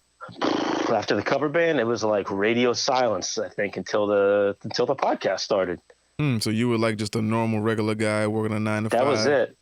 After the cover band, it was like radio silence, I think, until the podcast started. So you were like just a normal regular guy working a 9 to 5. That was it.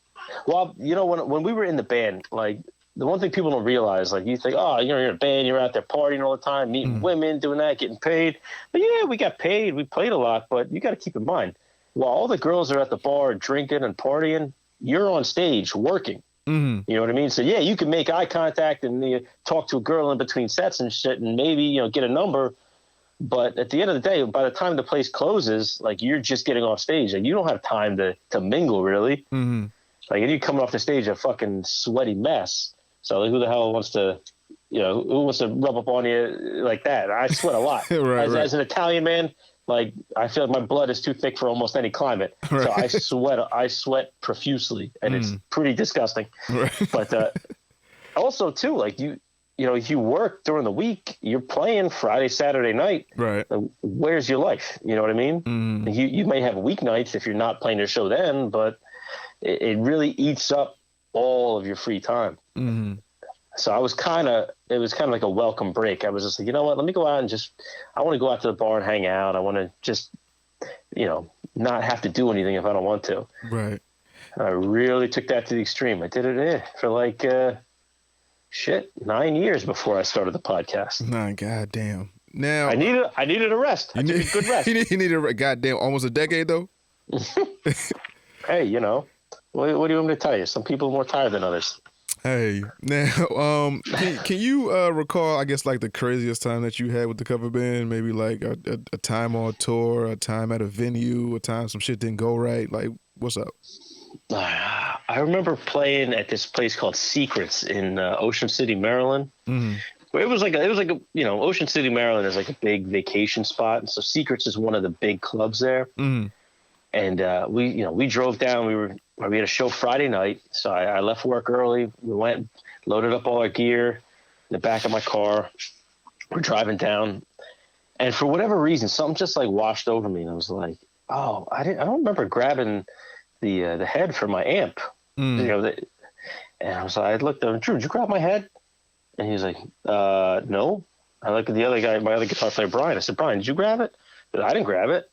Well, you know, when we were in the band, like the one thing people don't realize, like you think, oh, you're in a band, you're out there partying all the time, meeting women, doing that, getting paid. But yeah, we got paid, we played a lot, but you got to keep in mind, while all the girls are at the bar drinking and partying, you're on stage working. You know what I mean? So yeah, you can make eye contact and talk to a girl in between sets and shit, and maybe get a number. But at the end of the day, by the time the place closes, like you're just getting off stage, like you don't have time to mingle really. Like if you're coming off the stage a fucking sweaty mess. So like, who the hell wants to, who wants to rub up on you like that? I sweat a lot. As an Italian man, like I feel like my blood is too thick for almost any climate. So I sweat profusely, and it's pretty disgusting. But also too, like if you work during the week, you're playing Friday, Saturday night. Right. Where's your life? You know what I mean? You may have weeknights if you're not playing your show then, but it really eats up all of your free time. So it was kind of like a welcome break. I was just like, you know what, let me go out and I want to go out to the bar and hang out. I want to just, not have to do anything if I don't want to. Right. I really took that to the extreme. I did it for like, 9 years before I started the podcast. 9, goddamn. Now I needed a rest. I took a good rest. you needed a goddamn almost a decade though. Hey, what do you want me to tell you? Some people are more tired than others. Hey, now, can you recall, I guess, like the craziest time that you had with the cover band? Maybe like a time on tour, a time at a venue, a time some shit didn't go right. Like, what's up? I remember playing at this place called Secrets in Ocean City, Maryland. Where it was like Ocean City, Maryland is like a big vacation spot, and so Secrets is one of the big clubs there. And we drove down. We had a show Friday night, so I left work early. We went, loaded up all our gear in the back of my car. We're driving down, and for whatever reason, something just like washed over me, and I was like, "Oh, I don't remember grabbing the head for my amp." And And I looked at him, Drew, did you grab my head? And he was like, no. I looked at the other guy, my other guitar player, Brian. I said, Brian, did you grab it? He said, I didn't grab it.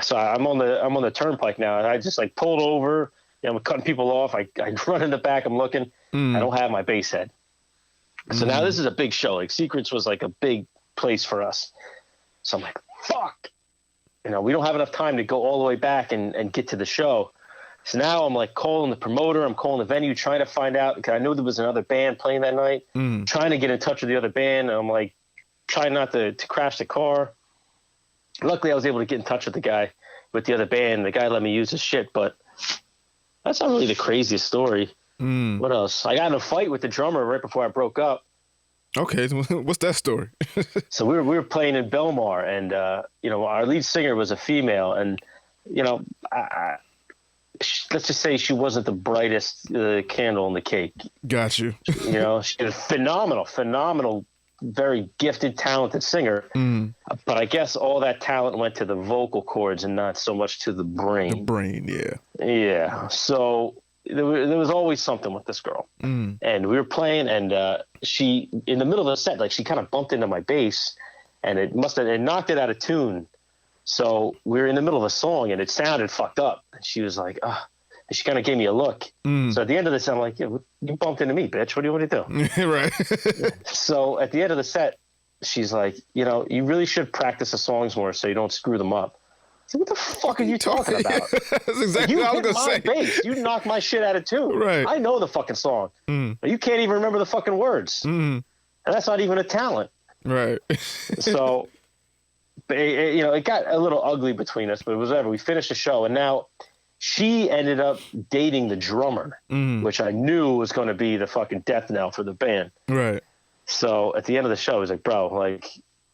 So I'm on the turnpike now, and I just like pulled over. I'm cutting people off. I run in the back. I'm looking. I don't have my bass head. So now this is a big show. Like Secrets was like a big place for us. So I'm like, fuck. We don't have enough time to go all the way back and get to the show. So now I'm like calling the promoter. I'm calling the venue, trying to find out, because I knew there was another band playing that night. Trying to get in touch with the other band. And I'm like trying not to crash the car. Luckily, I was able to get in touch with the other band. The guy let me use his shit, but that's not really the craziest story. What else? I got in a fight with the drummer right before I broke up. Okay, what's that story? So we were playing in Belmar, and our lead singer was a female, and let's just say she wasn't the brightest candle in the cake. Got you. She was phenomenal, very gifted, talented singer. But I guess all that talent went to the vocal cords and not so much to the brain. The brain, yeah. Yeah. So there was always something with this girl. And we were playing, and she, in the middle of the set, like she kind of bumped into my bass, and it knocked it out of tune. So we were in the middle of a song, and it sounded fucked up. And she was like, ugh. And she kind of gave me a look. So at the end of the set, I'm like, yeah, you bumped into me, bitch. What do you want to do? Right. So at the end of the set, she's like, you really should practice the songs more so you don't screw them up. I said, what the fuck are you talking about? That's exactly what I was going to say. Bass. You knocked my shit out of tune. Right. I know the fucking song. But you can't even remember the fucking words. And that's not even a talent. Right. So, it got a little ugly between us, but it was whatever. We finished the show, and now she ended up dating the drummer, which I knew was going to be the fucking death knell for the band. Right. So at the end of the show, he's like, bro, like,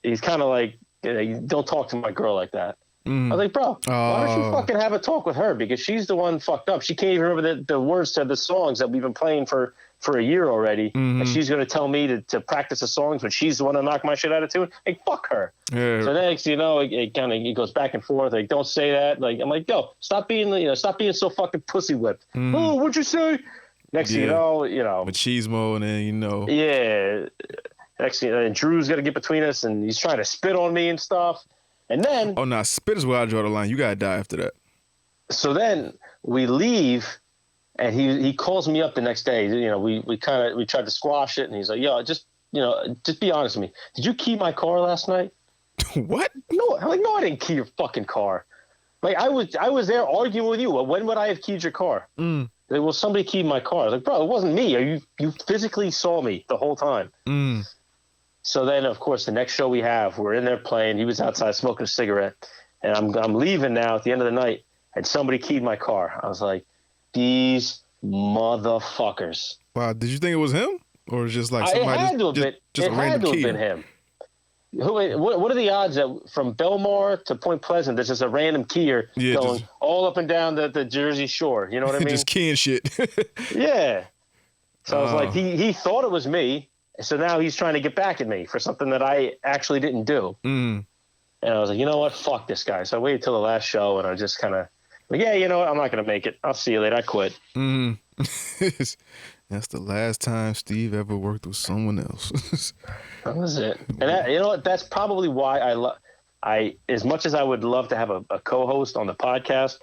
he's kind of like, you don't talk to my girl like that. I was like, bro, why don't you fucking have a talk with her? Because she's the one fucked up. She can't even remember the words to the songs that we've been playing for a year already. And she's going to tell me to practice the songs when she's the one to knock my shit out of tune. Like, fuck her. Yeah. So next, it goes back and forth. Like, don't say that. Like, I'm like, yo, stop being so fucking pussy whipped. Oh, what'd you say? Next thing you know. Machismo, and then, Yeah. Next thing and Drew's got to get between us, and he's trying to spit on me and stuff. And then, oh no, spit is where I draw the line. You gotta die after that. So then we leave, and he calls me up the next day. We tried to squash it, and he's like, "Yo, just be honest with me. Did you key my car last night?" What? No, I'm like, no, I didn't key your fucking car. Like I was there arguing with you. Well, when would I have keyed your car? Like, well, somebody keyed my car. I was like, bro, it wasn't me. You physically saw me the whole time. So then, of course, the next show we have, we're in there playing. He was outside smoking a cigarette, and I'm leaving now at the end of the night, and somebody keyed my car. I was like, these motherfuckers. Wow, did you think it was him, or just like somebody? It had to have been him. What are the odds that from Belmar to Point Pleasant, there's just a random keyer going all up and down the Jersey Shore? You know what I mean? Just keying shit. Yeah. So I was like, he thought it was me. So now he's trying to get back at me for something that I actually didn't do. And I was like, you know what? Fuck this guy. So I waited till the last show, and I just kind of like, yeah, you know what? I'm not going to make it. I'll see you later. I quit. That's the last time Steve ever worked with someone else. That was it. And you know what? That's probably why I as much as I would love to have a co-host on the podcast,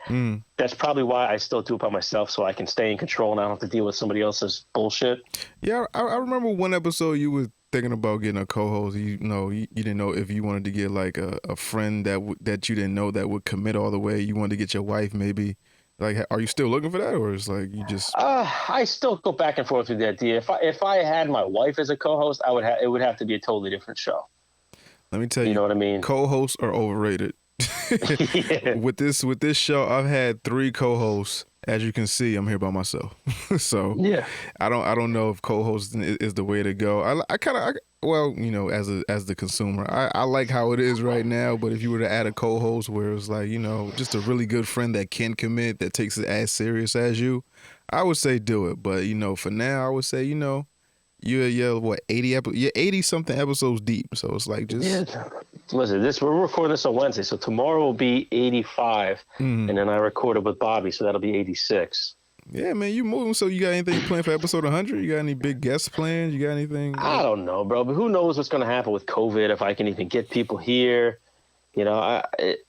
that's probably why I still do it by myself, so I can stay in control and I don't have to deal with somebody else's bullshit. Yeah, I remember one episode you were thinking about getting a co-host. You didn't know if you wanted to get like a friend that you didn't know that would commit all the way. You wanted to get your wife maybe. Like, are you still looking for that, or is like you just? I still go back and forth with the idea. If I had my wife as a co-host, it would have to be a totally different show. Let me tell you, you know what I mean? Co-hosts are overrated. Yeah. With this show, I've had 3 co-hosts. As you can see, I'm here by myself. So yeah, I don't know if co-hosting is the way to go. I kind of as the consumer, I like how it is right now. But if you were to add a co-host where it's like just a really good friend that can commit, that takes it as serious as you, I would say do it. But for now, I would say you're what 80 something episodes deep. So it's like just listen. We're recording this on Wednesday, so tomorrow will be 85, and then I recorded with Bobby, so that'll be 86. Yeah, man, you moving. So you got anything planned for episode 100? You got any big guests planned? You got anything? I don't know, bro, but who knows what's going to happen with COVID, if I can even get people here. You know,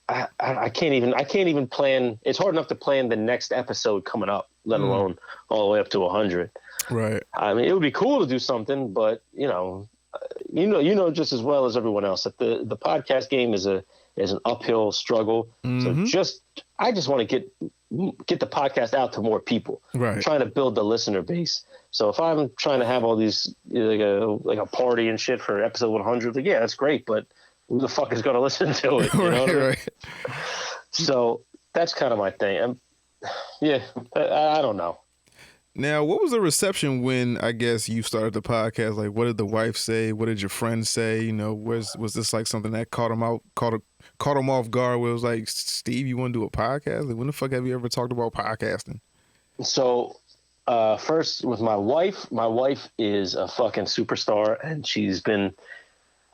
I can't even plan. It's hard enough to plan the next episode coming up, let alone all the way up to 100. Right. I mean, it would be cool to do something, but you know just as well as everyone else that the podcast game is an uphill struggle. So I just want to get the podcast out to more people. Right. I'm trying to build the listener base. So if I'm trying to have all these like a party and shit for episode 100, like, yeah, that's great, but who the fuck is going to listen to it? You know what I mean? Right. So that's kind of my thing. I don't know. Now, what was the reception when, I guess, you started the podcast? Like, what did the wife say? What did your friends say? You know, was this like something that caught them off guard? Where it was like, Steve, you want to do a podcast? Like, when the fuck have you ever talked about podcasting? So, first with my wife. My wife is a fucking superstar, and she's been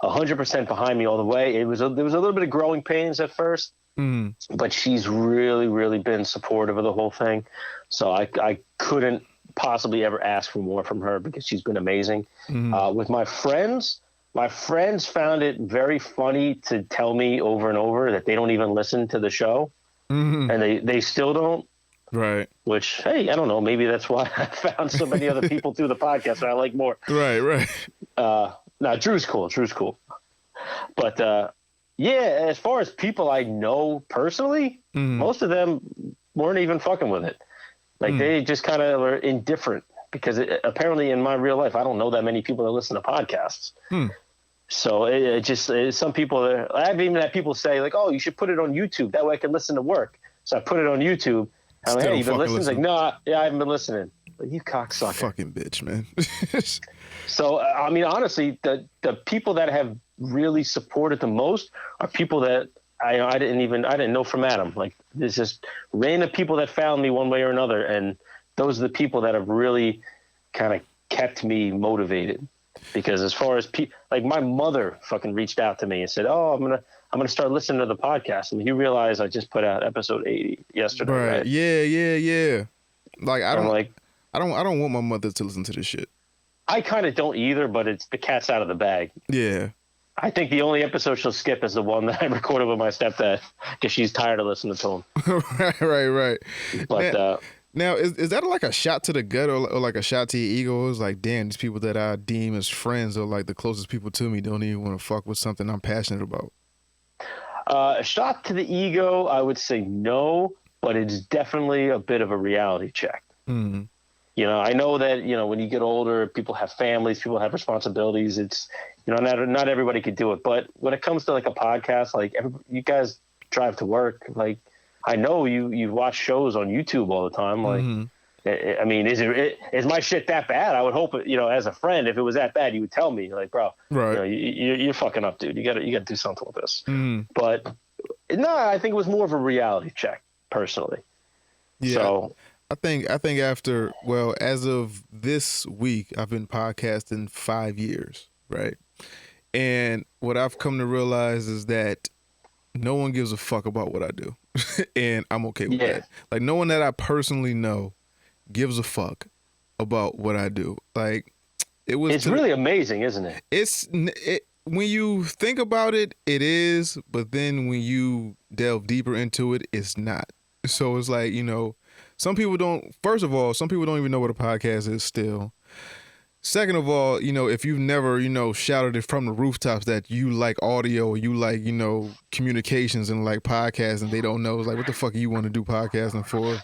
100% behind me all the way. There was a little bit of growing pains at first, but she's really, really been supportive of the whole thing. So I couldn't possibly ever ask for more from her because she's been amazing. With my friends found it very funny to tell me over and over that they don't even listen to the show, and they still don't. Right. Which, hey, I don't know. Maybe that's why I found so many other people through the podcast that I like more. Right. No, Drew's cool. But yeah, as far as people I know personally, most of them weren't even fucking with it. Like they just kind of were indifferent because apparently in my real life, I don't know that many people that listen to podcasts. So it just some people, I've even had people say like, oh, you should put it on YouTube. That way I can listen to work. So I put it on YouTube. I'm like, hey, you've been listening? Like, no, yeah, I haven't been listening. Like, you cocksucker. Fucking bitch, man. So, I mean, honestly, the people that have really supported the most are people that I didn't know from Adam. Like, there's just random people that found me one way or another, and those are the people that have really kind of kept me motivated. Because as far as like my mother fucking reached out to me and said, "Oh, I'm gonna start listening to the podcast." I mean, you realize I just put out episode 80 yesterday, right? Yeah. Like I don't want my mother to listen to this shit. I kind of don't either, but it's the cat's out of the bag. Yeah. I think the only episode she'll skip is the one that I recorded with my stepdad because she's tired of listening to him. Right. But now is that like a shot to the gut or like a shot to your ego? It's like, damn, these people that I deem as friends or like the closest people to me don't even want to fuck with something I'm passionate about. A shot to the ego, I would say no, but it's definitely a bit of a reality check. You know, I know that, you know, when you get older, people have families, people have responsibilities. It's, you know, not everybody could do it. But when it comes to like a podcast, like you guys drive to work, like I know you watch shows on YouTube all the time. Like, I mean, is my shit that bad? I would hope, you know, as a friend, if it was that bad, you would tell me, like, bro, right? You know, you're fucking up, dude. You gotta do something with this. But no, I think it was more of a reality check, personally. Yeah. So I think after, well, as of this week, I've been podcasting 5 years, right? And what I've come to realize is that no one gives a fuck about what I do. And I'm okay with that. Like, no one that I personally know gives a fuck about what I do. Like, it's really amazing, isn't it? When you think about it, it is, but then when you delve deeper into it, it's not. So it's like, you know, first of all, some people don't even know what a podcast is still. Second of all, you know, if you've never, you know, shouted it from the rooftops that you like audio or you like, you know, communications and like podcasting, they don't know. It's like, what the fuck do you want to do podcasting for?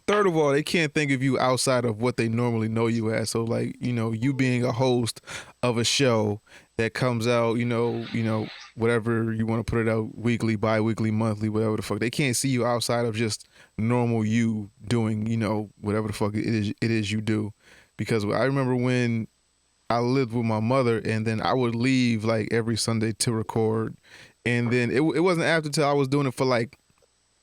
Third of all, they can't think of you outside of what they normally know you as. So like, you know, you being a host of a show that comes out, you know, whatever you want to put it out, weekly, bi-weekly, monthly, whatever the fuck. They can't see you outside of just normal you doing, you know, whatever the fuck it is you do. Because I remember when I lived with my mother and then I would leave like every Sunday to record. And then it wasn't after till I was doing it for like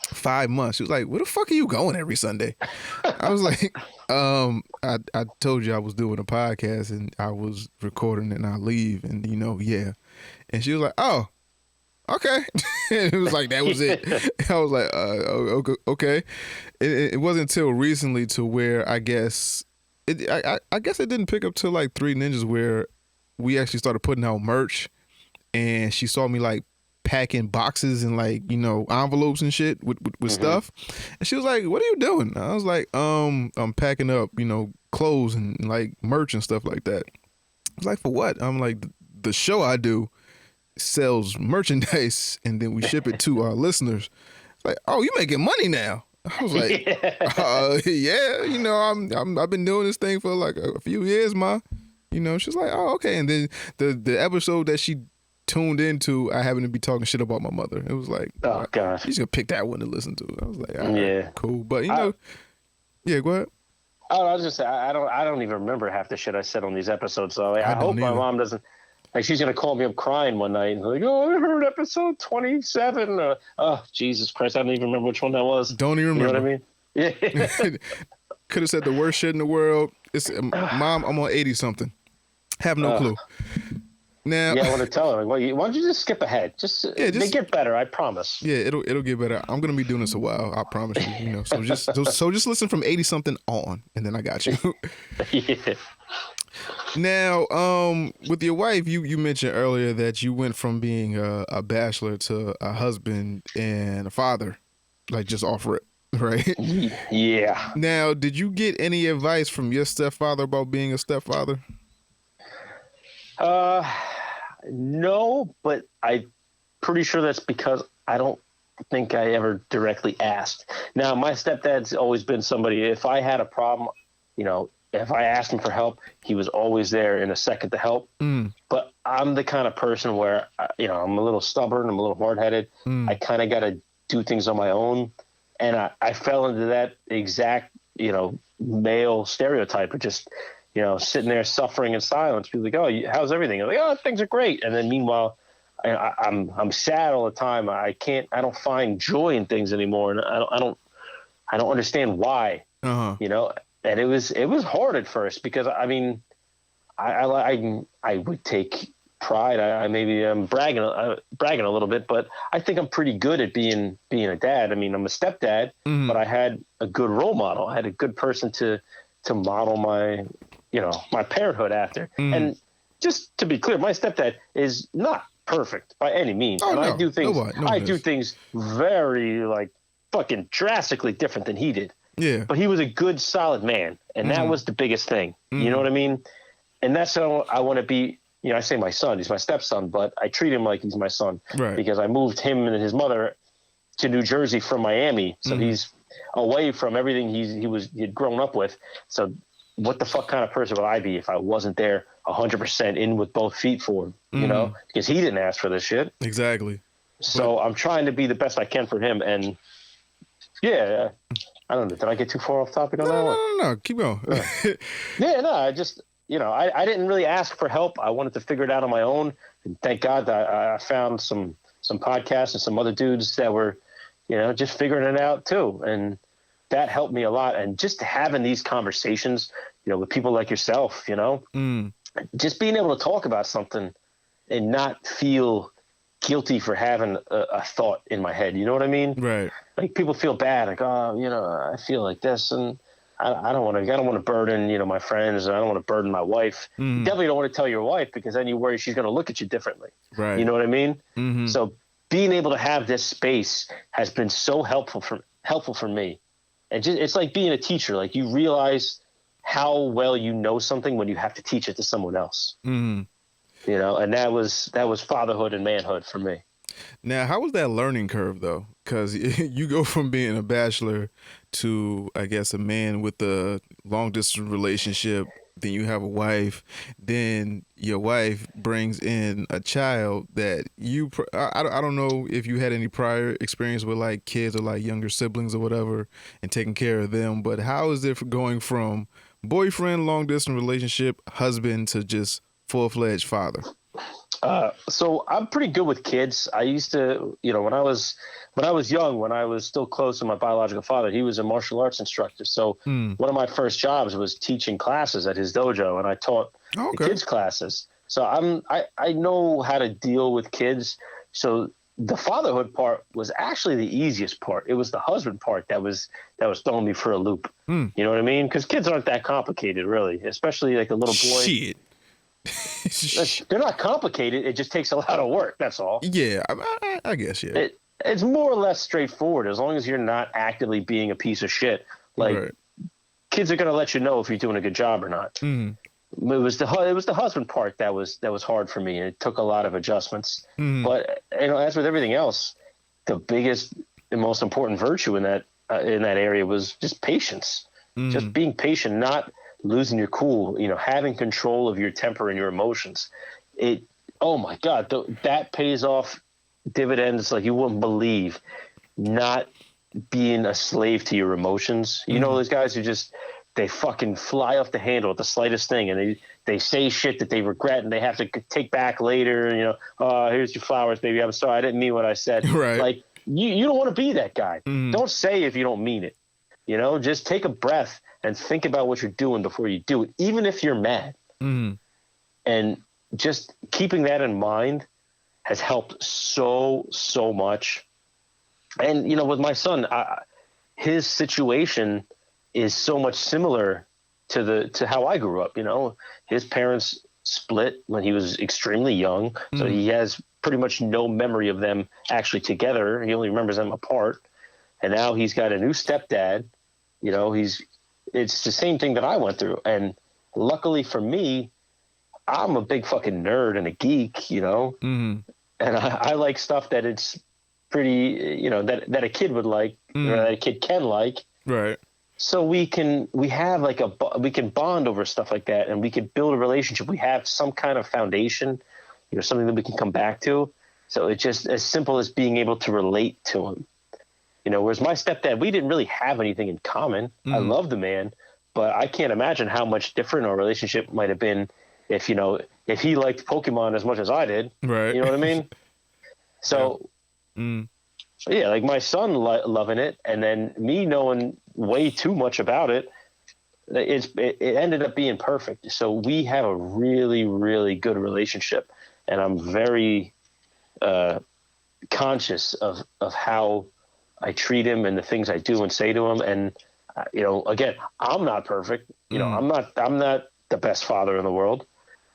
5 months. She was like, where the fuck are you going every Sunday? I was like, I told you I was doing a podcast and I was recording and I leave and, you know, yeah. And she was like, oh, okay. It was like, that was it. I was like, okay. It wasn't until recently to where I guess I guess it didn't pick up till like Three Ninjas, where we actually started putting out merch, and she saw me like packing boxes and like, you know, envelopes and shit with stuff, and she was like, "What are you doing?" I was like, I'm packing up, you know, clothes and like merch and stuff like that." I was like, "For what?" I'm like, "The show I do sells merchandise and then we ship it to our listeners." Like, "Oh, you making money now?" I was like, "Yeah, you know, I've been doing this thing for like a few years, ma." You know, she's like, "Oh, okay." And then the episode that she tuned into, I happened to be talking shit about my mother. It was like, Oh God, she's gonna pick that one to listen to. I was like, all right, yeah, cool. But you know, yeah, go ahead. Oh, I was just saying, I don't even remember half the shit I said on these episodes. So I hope my mom doesn't. Like, she's gonna call me up crying one night and like, "Oh, I heard episode 27." Oh, Jesus Christ, I don't even remember which one that was. Don't even remember. You know what I mean? Yeah. Could have said the worst shit in the world. It's Mom, I'm on 80 something. Have no clue. Now, yeah, I want to tell her, like, why don't you just skip ahead? They get better, I promise. Yeah, it'll get better. I'm gonna be doing this a while, I promise you. You know, so just listen from 80 something on, and then I got you. Yeah. Now, with your wife, you mentioned earlier that you went from being a bachelor to a husband and a father, like just off rip, right? Yeah. Now, did you get any advice from your stepfather about being a stepfather? No, but I'm pretty sure that's because I don't think I ever directly asked. Now, my stepdad's always been somebody, if I had a problem, you know, if I asked him for help, he was always there in a second to help. But I'm the kind of person where, you know, I'm a little stubborn, I'm a little hard-headed. I kind of got to do things on my own. And I fell into that exact, you know, male stereotype of just, you know, sitting there suffering in silence. People like, "Oh, how's everything?" I'm like, "Oh, things are great." And then meanwhile, I'm sad all the time. I don't find joy in things anymore, and I don't understand why. You know, and it was hard at first because I mean, I would take pride. I maybe I'm bragging a little bit, but I think I'm pretty good at being a dad. I mean, I'm a stepdad, but I had a good role model. I had a good person to model my, you know, my parenthood after. And just to be clear, my stepdad is not perfect by any means. Oh, and no. I do things I do things very like fucking drastically different than he did. Yeah. But he was a good, solid man, and that was the biggest thing. You know what I mean? And that's how I want to be. You know, I say my son, he's my stepson, but I treat him like he's my son, right? Because I moved him and his mother to New Jersey from Miami, so he's away from everything he'd grown up with. So what the fuck kind of person would I be if I wasn't there 100% in with both feet for him, you know, because he didn't ask for this shit. Exactly. So I'm trying to be the best I can for him. And yeah, I don't know. Did I get too far off topic on that one? No. Keep going. Yeah, no, I just, you know, I didn't really ask for help. I wanted to figure it out on my own. And thank God that I found some podcasts and some other dudes that were, you know, just figuring it out too. And that helped me a lot. And just having these conversations, you know, with people like yourself, you know, just being able to talk about something and not feel guilty for having a thought in my head. You know what I mean? Right. Like people feel bad, like, "Oh, you know, I feel like this," and I don't want to burden, you know, my friends, and I don't want to burden my wife. You definitely don't want to tell your wife because then you worry she's going to look at you differently. Right. You know what I mean? So being able to have this space has been so helpful for me. And just, it's like being a teacher. Like you realize how well you know something when you have to teach it to someone else. You know, and that was fatherhood and manhood for me. Now, how was that learning curve though? Because you go from being a bachelor to, I guess, a man with a long distance relationship. Then you have a wife. Then your wife brings in a child that you. I don't know if you had any prior experience with like kids or like younger siblings or whatever, and taking care of them. But how is it going from boyfriend, long distance relationship, husband to just full-fledged father? So I'm pretty good with kids. I used to, you know, when I was young, when I was still close to my biological father, he was a martial arts instructor. So one of my first jobs was teaching classes at his dojo, and I taught the kids classes. So I know how to deal with kids. So the fatherhood part was actually the easiest part. It was the husband part that was throwing me for a loop. You know what I mean? Because kids aren't that complicated, really, especially like a little boy. Shit. They're not complicated. It just takes a lot of work. That's all. Yeah, I guess, yeah. It's more or less straightforward as long as you're not actively being a piece of shit. Like, kids are going to let you know if you're doing a good job or not. It was the husband part that was hard for me. It took a lot of adjustments. But as with everything else, the biggest and most important virtue in that area was just patience. Just being patient, not losing your cool. Having control of your temper and your emotions. Oh my God, that pays off dividends like you wouldn't believe. Not being a slave to your emotions. Those guys who just. They fucking fly off the handle at the slightest thing, and they say shit that they regret and they have to take back later. Here's your flowers, baby. I'm sorry, I didn't mean what I said. Right. Like you don't want to be that guy. Don't say if you don't mean it. Just take a breath and think about what you're doing before you do it, even if you're mad. And just keeping that in mind has helped so much. And with my son, his situation is so much similar to how I grew up. His parents split when he was extremely young, so he has pretty much no memory of them actually together. He only remembers them apart. And now he's got a new stepdad. It's the same thing that I went through. And luckily for me, I'm a big fucking nerd and a geek, and I like stuff that it's pretty, that a kid would like, or that a kid can like. Right. So we can bond over stuff like that, and we can build a relationship. We have some kind of foundation, something that we can come back to. So it's just as simple as being able to relate to him. Whereas my stepdad, we didn't really have anything in common. I love the man, but I can't imagine how much different our relationship might have been if he liked Pokemon as much as I did. Right. You know what I mean? So, yeah, like my son loving it, and then me knowing way too much about it, it ended up being perfect. So we have a really, really good relationship, and I'm very conscious of how I treat him and the things I do and say to him. And again, I'm not perfect. I'm not the best father in the world,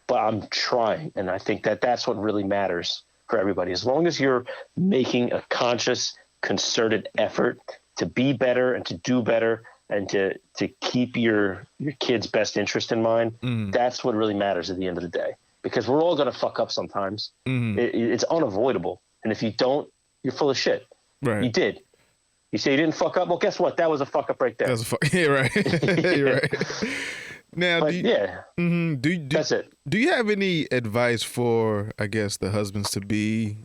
but I'm trying, and I think that's what really matters for everybody. As long as you're making a conscious, concerted effort to be better and to do better and to keep your kid's best interest in mind, that's what really matters at the end of the day. Because we're all going to fuck up sometimes. It's unavoidable. And if you don't, you're full of shit. Right. You did. You say you didn't fuck up? Well, guess what? That was a fuck up right there. That was a fuck. Yeah, right. You're right. Now, but that's it. Do you have any advice for, I guess, the husbands to be,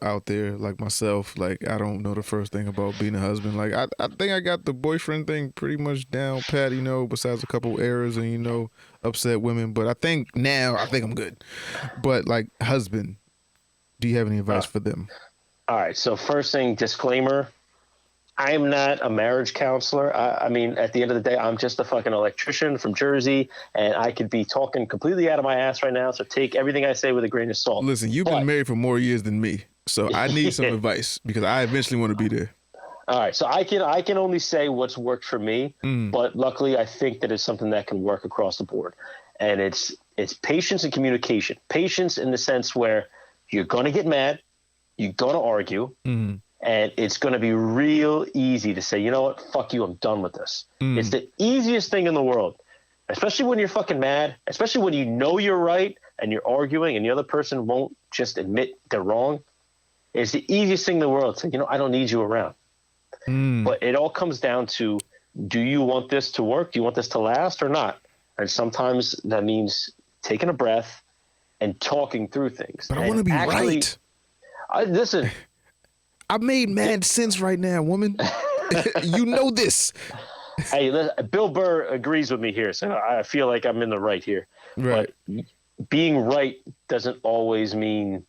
out there like myself? Like, I don't know the first thing about being a husband. Like, I think I got the boyfriend thing pretty much down pat, besides a couple errors and, upset women. But I think I'm good. But like, husband, do you have any advice for them? All right. So first thing, disclaimer. I'm not a marriage counselor. I mean, at the end of the day, I'm just a fucking electrician from Jersey, and I could be talking completely out of my ass right now. So take everything I say with a grain of salt. Listen, you've been married for more years than me, so I need some advice because I eventually want to be there. All right, so I can only say what's worked for me, but luckily I think that it's something that can work across the board, and it's patience and communication. Patience in the sense where you're going to get mad, you're going to argue. And it's going to be real easy to say, you know what, fuck you, I'm done with this. It's the easiest thing in the world, especially when you're fucking mad, especially when you know you're right and you're arguing and the other person won't just admit they're wrong. It's the easiest thing in the world to say, I don't need you around. But it all comes down to, do you want this to work? Do you want this to last or not? And sometimes that means taking a breath and talking through things. But I want to be right. Listen. I made mad sense right now, woman. You know this. Hey, Bill Burr agrees with me here, so I feel like I'm in the right here. Right. But being right doesn't always mean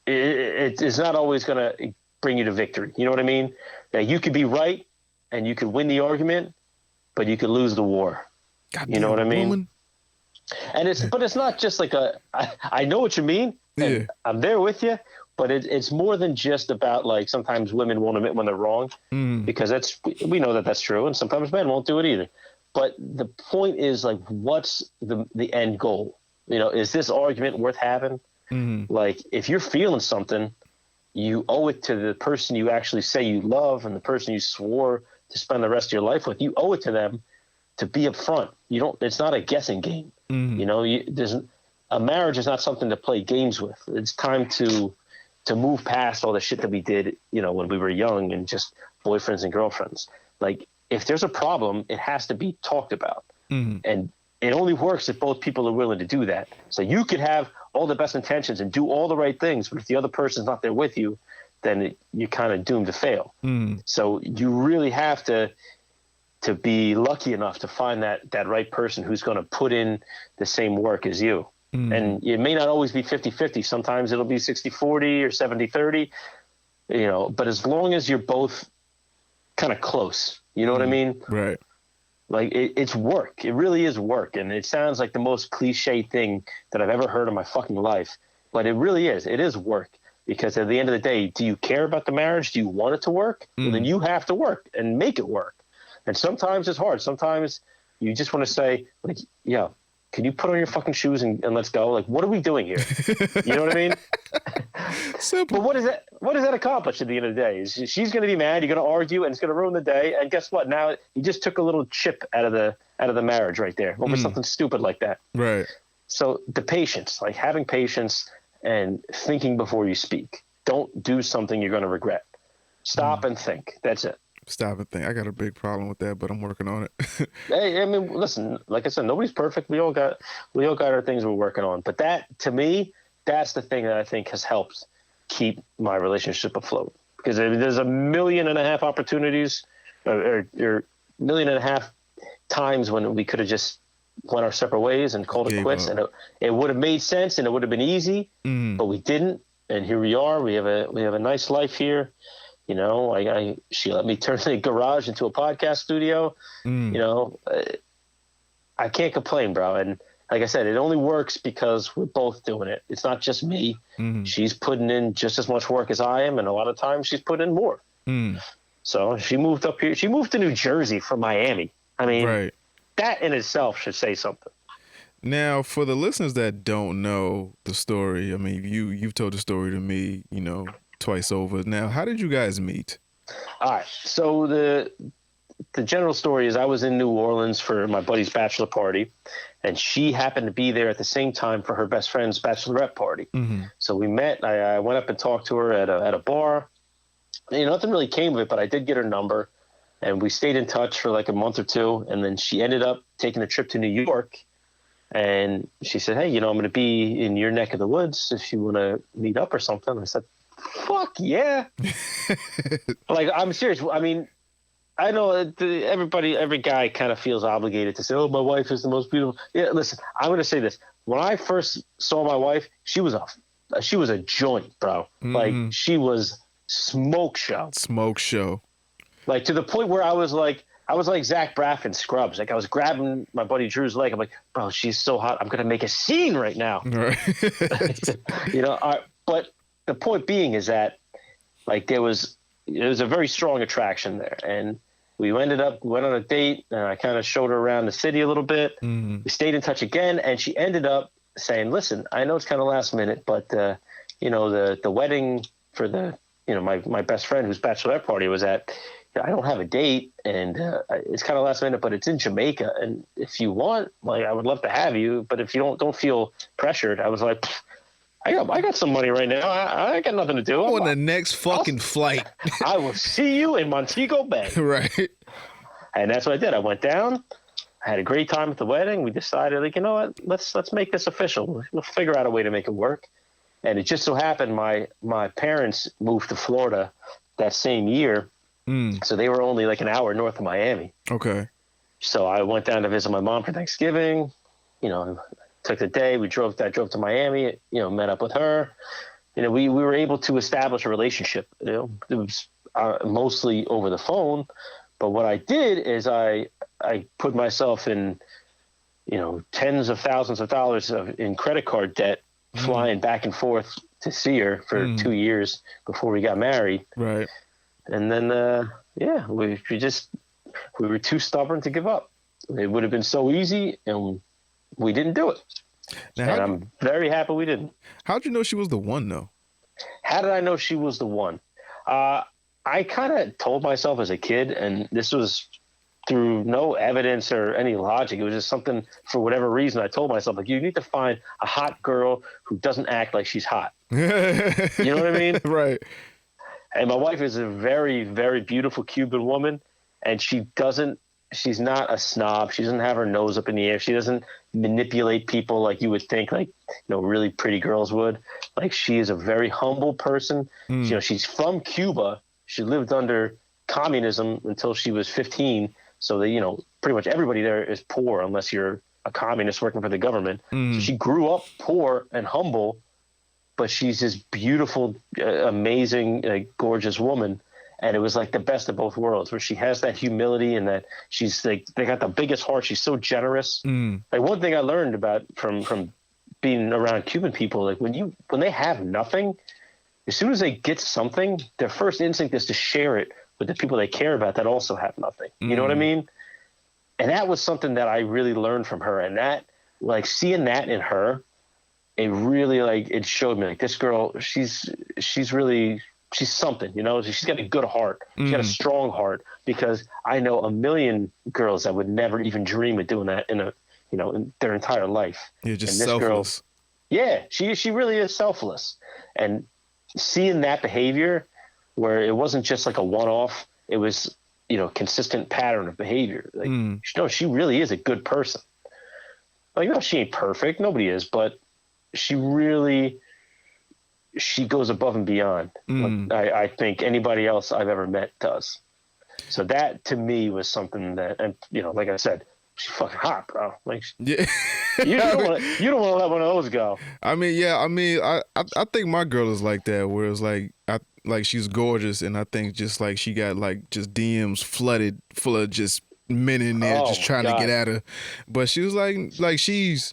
it's not always going to bring you to victory. You know what I mean? Now, you could be right and you could win the argument, but you could lose the war. Goddamn, you know what I mean? Woman. And but it's not just like I know what you mean. And I'm there with you. but it's more than just about like sometimes women won't admit when they're wrong, because we know that that's true, and sometimes men won't do it either. But the point is, like, what's the end goal? You know, is this argument worth having? Like, if you're feeling something, you owe it to the person you actually say you love and the person you swore to spend the rest of your life with. You owe it to them to be upfront. You don't. It's not a guessing game. You know, a marriage is not something to play games with. It's time to move past all the shit that we did, you know, when we were young and just boyfriends and girlfriends. Like, if there's a problem, it has to be talked about. And it only works if both people are willing to do that. So you could have all the best intentions and do all the right things, but if the other person's not there with you, then you're kind of doomed to fail. So you really have to be lucky enough to find that right person who's going to put in the same work as you. And it may not always be 50-50. Sometimes it'll be 60-40 or 70-30, you know, but as long as you're both kind of close, you know what I mean? Right. Like, it's work. It really is work. And it sounds like the most cliche thing that I've ever heard in my fucking life, but it really is. It is work, because at the end of the day, do you care about the marriage? Do you want it to work? Well, then you have to work and make it work. And sometimes it's hard. Sometimes you just want to say, like, yeah, can you put on your fucking shoes and let's go? Like, what are we doing here? You know what I mean? Simple. But what does that accomplish at the end of the day? She's going to be mad. You're going to argue, and it's going to ruin the day. And guess what? Now you just took a little chip out of the marriage right there over something stupid like that. Right. So the patience, like having patience and thinking before you speak. Don't do something you're going to regret. Stop and think. That's it. Stop and think. I got a big problem with that, but I'm working on it. Hey, I mean, listen, like I said, nobody's perfect. We all got our things we're working on. But that, to me, that's the thing that I think has helped keep my relationship afloat. Because there's 1.5 million opportunities, or 1.5 million times when we could have just went our separate ways and called it quits, and it would have made sense and it would have been easy, but we didn't. And here we are. We have a nice life here. You know, she let me turn the garage into a podcast studio. You know, I can't complain, bro. And like I said, it only works because we're both doing it. It's not just me. She's putting in just as much work as I am, and a lot of times she's putting in more. So she moved up here. She moved to New Jersey from Miami. I mean, that in itself should say something. Now, for the listeners that don't know the story, I mean, you've told the story to me, you know, twice over. Now, how did you guys meet? All right. So the general story is I was in New Orleans for my buddy's bachelor party, and she happened to be there at the same time for her best friend's bachelorette party. So we met. I went up and talked to her at a bar. You know, nothing really came of it, but I did get her number, and we stayed in touch for like a month or two. And then she ended up taking a trip to New York, and she said, "Hey, you know, I'm going to be in your neck of the woods if you want to meet up or something." I said, "Fuck yeah!" Like, I'm serious. I mean, I know every guy kind of feels obligated to say, "Oh, my wife is the most beautiful." Yeah, listen, I'm going to say this. When I first saw my wife, she was a joint, bro. Like, she was smoke show. Smoke show. Like, to the point where I was like Zach Braff in Scrubs. Like, I was grabbing my buddy Drew's leg. I'm like, "Bro, she's so hot. I'm going to make a scene right now." Right. You know, but the point being is that, like, there was a very strong attraction there. And we went on a date, and I kind of showed her around the city a little bit. We stayed in touch again, and she ended up saying, "Listen, I know it's kind of last minute, but, you know, the wedding for my best friend whose bachelorette party was at, I don't have a date, and it's kind of last minute, but it's in Jamaica. And if you want, like, I would love to have you, but if you don't feel pressured." I was like, I got some money right now. I got nothing to do. On the next fucking flight. I will see you in Montego Bay. Right. And that's what I did. I went down. I had a great time at the wedding. We decided, like, you know what? Let's make this official. We'll figure out a way to make it work. And it just so happened my parents moved to Florida that same year. So they were only like an hour north of Miami. Okay. So I went down to visit my mom for Thanksgiving. You know, took the day. I drove to Miami. You know, met up with her. You know, we were able to establish a relationship. You know, it was mostly over the phone. But what I did is I put myself in, you know, tens of thousands of dollars in credit card debt flying back and forth to see her for 2 years before we got married. Right. And then, we were too stubborn to give up. It would have been so easy, and we didn't do it. Now, and I'm very happy we didn't. How'd you know she was the one, though? How did I know she was the one? I kind of told myself as a kid, and this was through no evidence or any logic. It was just something, for whatever reason, I told myself, like, you need to find a hot girl who doesn't act like she's hot. You know what I mean? Right. And my wife is a very, very beautiful Cuban woman, and she's not a snob. She doesn't have her nose up in the air. She doesn't manipulate people like you would think, like, really pretty girls would. Like, she is a very humble person. She's from Cuba. She lived under communism until she was 15. So that, pretty much everybody there is poor unless you're a communist working for the government. So she grew up poor and humble, but she's this beautiful, amazing, gorgeous woman. And it was like the best of both worlds, where she has that humility and that she's like, they got the biggest heart. She's so generous. Like, one thing I learned about from being around Cuban people, like when they have nothing, as soon as they get something, their first instinct is to share it with the people they care about that also have nothing. You know what I mean? And that was something that I really learned from her. And that, like, seeing that in her, it really, like, it showed me, like, this girl, she's something, she's got a good heart. She's got a strong heart, because I know a million girls that would never even dream of doing that in their entire life. You're just and this selfless. Girl, she really is selfless. And seeing that behavior, where it wasn't just like a one-off, it was, consistent pattern of behavior. Like, she really is a good person. Like, no, she ain't perfect. Nobody is, but she goes above and beyond what I think anybody else I've ever met does. So that, to me, was something that, and like I said, she's fucking hot, bro. Like, yeah. you don't want to let one of those go. I think my girl is like that, where it's like she's gorgeous, and I think just like she got like just DMs flooded full of just men in there just trying to get at her. But she was like she's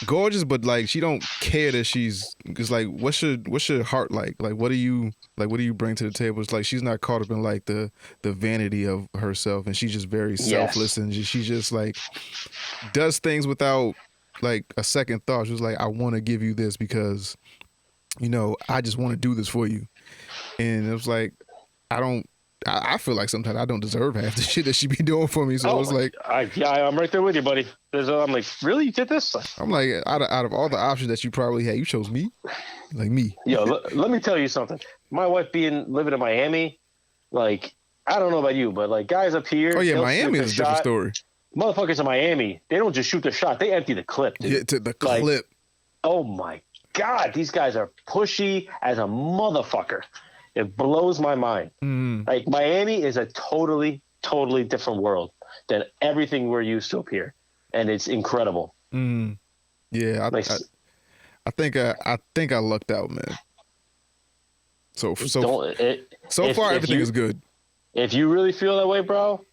gorgeous, but like she don't care that she's, because like what's your heart like what do you bring to the table? It's like she's not caught up in like the vanity of herself, and she's just very selfless, and she just like does things without like a second thought. She was like, I want to give you this because I just want to do this for you. And it was like, I feel like sometimes I don't deserve half the shit that she be doing for me. So it was like, I'm right there with you, buddy. I'm like, really? You did this? I'm like, out of all the options that you probably had, you chose me? Like, me. Yo, let me tell you something. My wife living in Miami, like, I don't know about you, but like guys up here. Oh yeah, Miami is a different story. Motherfuckers in Miami, they don't just shoot the shot. They empty the clip, dude. Yeah, to the clip. Oh my God, these guys are pushy as a motherfucker. It blows my mind. Like, Miami is a totally, totally different world than everything we're used to up here, and it's incredible. Yeah, I think I lucked out, man. So far everything is good. If you really feel that way, bro,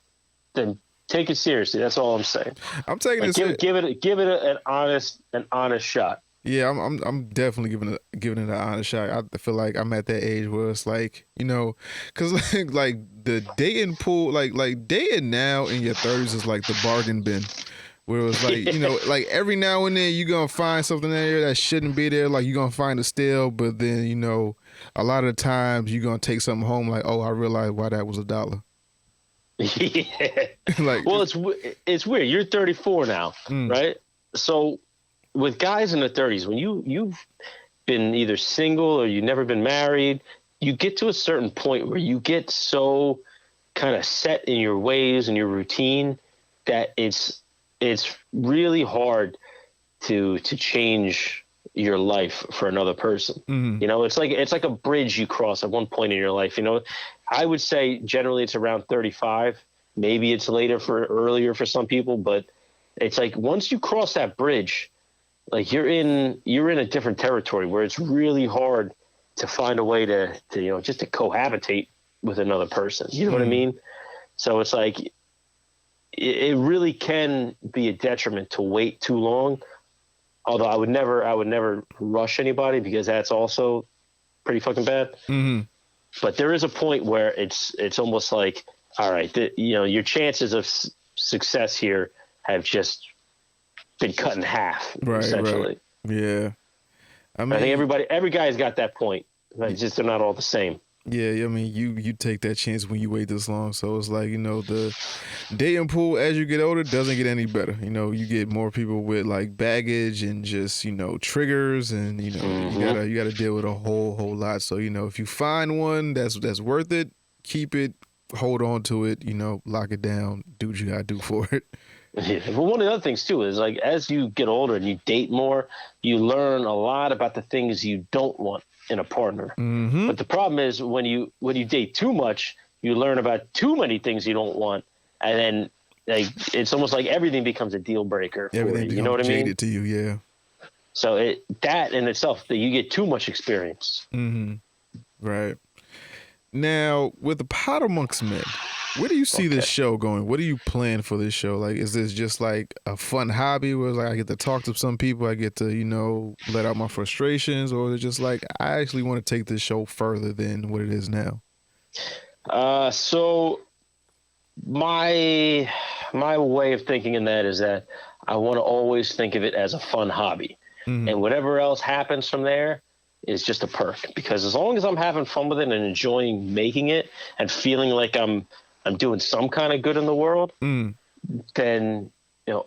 then take it seriously. That's all I'm saying. I'm taking it. Give it an honest shot. Yeah, I'm definitely giving it an honest shot. I feel like I'm at that age where it's like, because like the dating pool, like dating now in your 30s is like the bargain bin, where it's like, like every now and then you're gonna find something there that shouldn't be there. Like, you're gonna find a steal, but then a lot of the times you're gonna take something home like, oh, I realized why that was $1. Yeah. Like, well, it's weird. You're 34 now, right? So with guys in the 30s, when you've been either single or you've never been married, you get to a certain point where you get so kind of set in your ways and your routine that it's really hard to change your life for another person. It's like a bridge you cross at one point in your life. I would say generally it's around 35. Maybe it's earlier for some people, but it's like once you cross that bridge, like you're in a different territory where it's really hard to find a way to just to cohabitate with another person. You know what I mean? So it's like it really can be a detriment to wait too long. Although I would never rush anybody because that's also pretty fucking bad. Mm-hmm. But there is a point where it's almost like, all right, your chances of success here have just been cut in half, essentially. Right. Yeah. I mean, I think every guy's got that point. It's just they're not all the same. Yeah, I mean, you take that chance when you wait this long. So it's like, the dating pool as you get older doesn't get any better. You get more people with like baggage and just, triggers, and you gotta deal with a whole lot. So, if you find one that's worth it, keep it, hold on to it, lock it down, do what you gotta do for it. Yeah. But one of the other things too is like as you get older and you date more, you learn a lot about the things you don't want in a partner. Mm-hmm. But the problem is when you date too much, you learn about too many things you don't want, and then like it's almost like everything becomes a deal breaker for Everything you. You know what I mean? jaded to you, yeah. So that in itself, that you get too much experience. Mm-hmm. Right. Now, with the Pot Amongst Men, where do you see this show going? What do you plan for this show? Like, is this just like a fun hobby where like I get to talk to some people, I get to, let out my frustrations, or is it just like I actually want to take this show further than what it is now? So my way of thinking in that is that I want to always think of it as a fun hobby. Mm-hmm. And whatever else happens from there is just a perk, because as long as I'm having fun with it and enjoying making it and feeling like I'm doing some kind of good in the world, then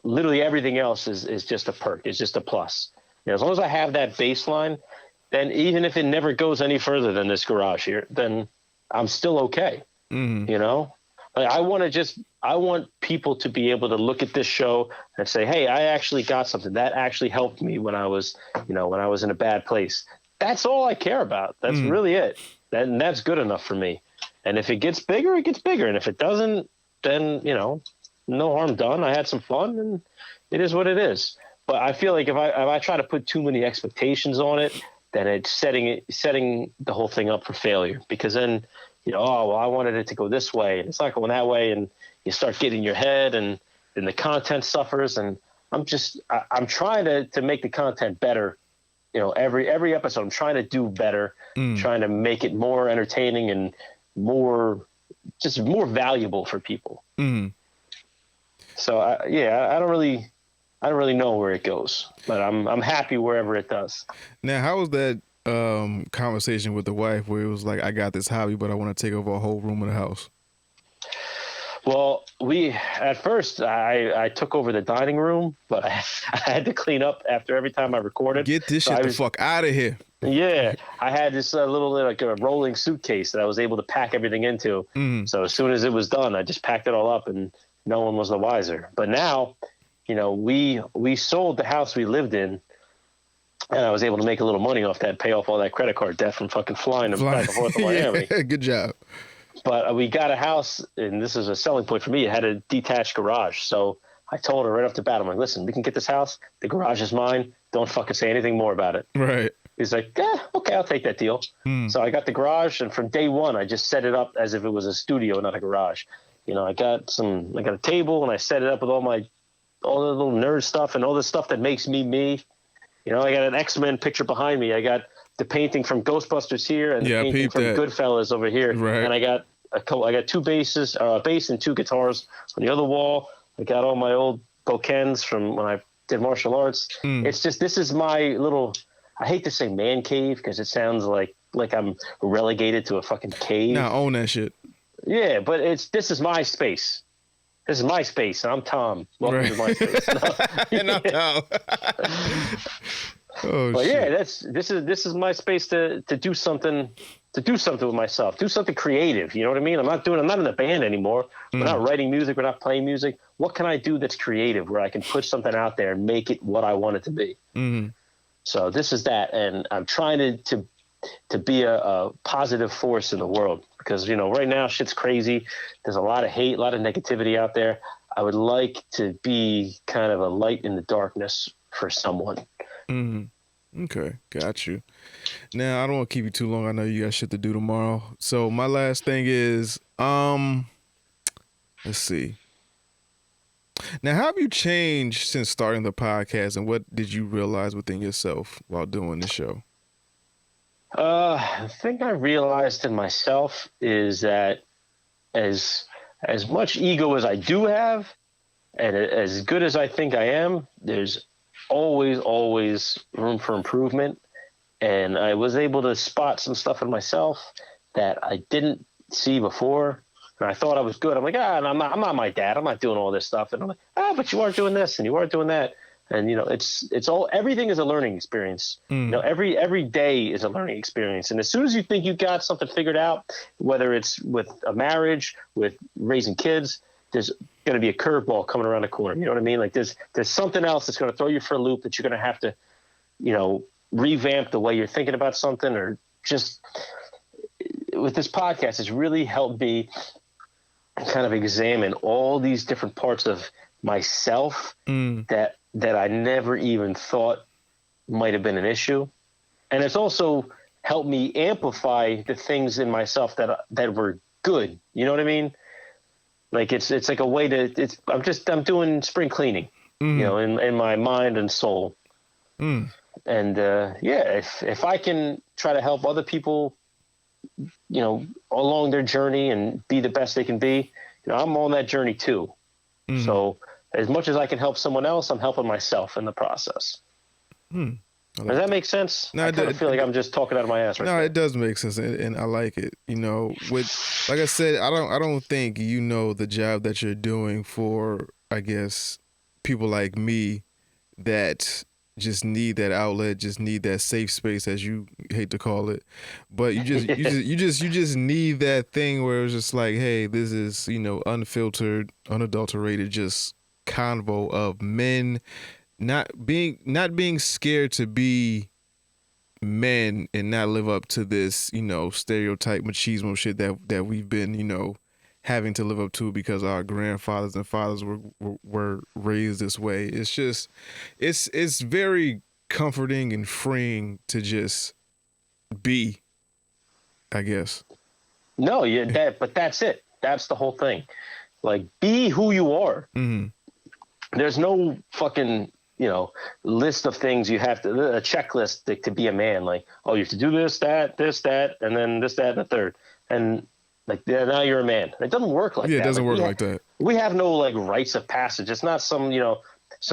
literally everything else is just a perk. It's just a plus. As long as I have that baseline, then even if it never goes any further than this garage here, then I'm still okay. Like I want people to be able to look at this show and say, hey, I actually got something that actually helped me when I was in a bad place. That's all I care about. That's really it. And that's good enough for me. And if it gets bigger, it gets bigger. And if it doesn't, then, no harm done. I had some fun, and it is what it is. But I feel like if I try to put too many expectations on it, then it's setting the whole thing up for failure. Because then, oh, well, I wanted it to go this way, and it's not going that way. And you start getting in your head, and then the content suffers. And I'm trying to make the content better. Every episode, I'm trying to do better, trying to make it more entertaining and more valuable for people. So I don't really know where it goes, but I'm happy wherever it does. Now, how was that conversation with the wife where it was like, I got this hobby, but I want to take over a whole room of the house? Well, at first I took over the dining room, but I had to clean up after every time I recorded. Get this shit the fuck out of here. Yeah, I had this little like a rolling suitcase that I was able to pack everything into. So as soon as it was done, I just packed it all up, and no one was the wiser. But now, we sold the house we lived in, and I was able to make a little money off that, pay off all that credit card debt from fucking flying back and forth to Miami. Yeah, good job. But we got a house, and this is a selling point for me. It had a detached garage. So I told her right off the bat, I'm like, listen, we can get this house. The garage is mine. Don't fucking say anything more about it. Right. He's like, yeah, okay, I'll take that deal. So I got the garage, and from day one, I just set it up as if it was a studio, not a garage. I got a table, and I set it up with all the little nerd stuff and all the stuff that makes me me. I got an X-Men picture behind me. I got the painting from Ghostbusters here, and the painting from Goodfellas over here. Right. And I got two basses, a bass and two guitars on the other wall. I got all my old bokens from when I did martial arts. It's just, this is my little, I hate to say man cave because it sounds like I'm relegated to a fucking cave. Now own that shit. Yeah, but this is my space. This is my space, and I'm Tom. Welcome to my space. And I'm Tom. But shit. Yeah, this is my space to do something with myself, do something creative. You know what I mean? I'm not in a band anymore. We're not writing music. We're not playing music. What can I do that's creative where I can put something out there and make it what I want it to be? So this is that, and I'm trying to be a positive force in the world, because right now shit's crazy. There's a lot of hate, a lot of negativity out there. I would like to be kind of a light in the darkness for someone. Okay, got you. Now, I don't want to keep you too long. I know you got shit to do tomorrow. So my last thing is, let's see. Now, how have you changed since starting the podcast, and what did you realize within yourself while doing the show? The thing I realized in myself is that as as much ego as I do have, and as good as I think I am, there's always room for improvement. And I was able to spot some stuff in myself that I didn't see before. And I thought I was good. I'm like, I'm not my dad. I'm not doing all this stuff. And I'm like, but you are doing this and you are doing that. And it's all, everything is a learning experience. Every day is a learning experience. And as soon as you think you got something figured out, whether it's with a marriage, with raising kids, there's going to be a curveball coming around the corner. You know what I mean? Like there's something else that's going to throw you for a loop that you're going to have to, revamp the way you're thinking about something. Or just with this podcast, it's really helped me kind of examine all these different parts of myself that I never even thought might have been an issue. And it's also helped me amplify the things in myself that were good. You know what I mean? Like it's like a way to, I'm doing spring cleaning, in my mind and soul. And if I can try to help other people, along their journey and be the best they can be, I'm on that journey too. So as much as I can help someone else, I'm helping myself in the process. Does that make sense? No, I kind of feel like I'm just talking out of my ass right now. It does make sense, and I like it. With, like I said, I don't think the job that you're doing for, I guess, people like me that just need that outlet, just need that safe space, as you hate to call it. But you just need that thing where it's just like, hey, this is unfiltered, unadulterated, just convo of men not being scared to be men and not live up to this stereotype machismo shit that we've been having to live up to because our grandfathers and fathers were raised this way. It's just it's very comforting and freeing to just be, I guess. No, but that's it. That's the whole thing. Like, be who you are. There's no fucking, list of things you have to, a checklist to be a man. Like, oh, you have to do this, that, and then this, that, and the third. And like, now you're a man. It doesn't work like that. Yeah, it doesn't work like that. We have no like rites of passage. It's not some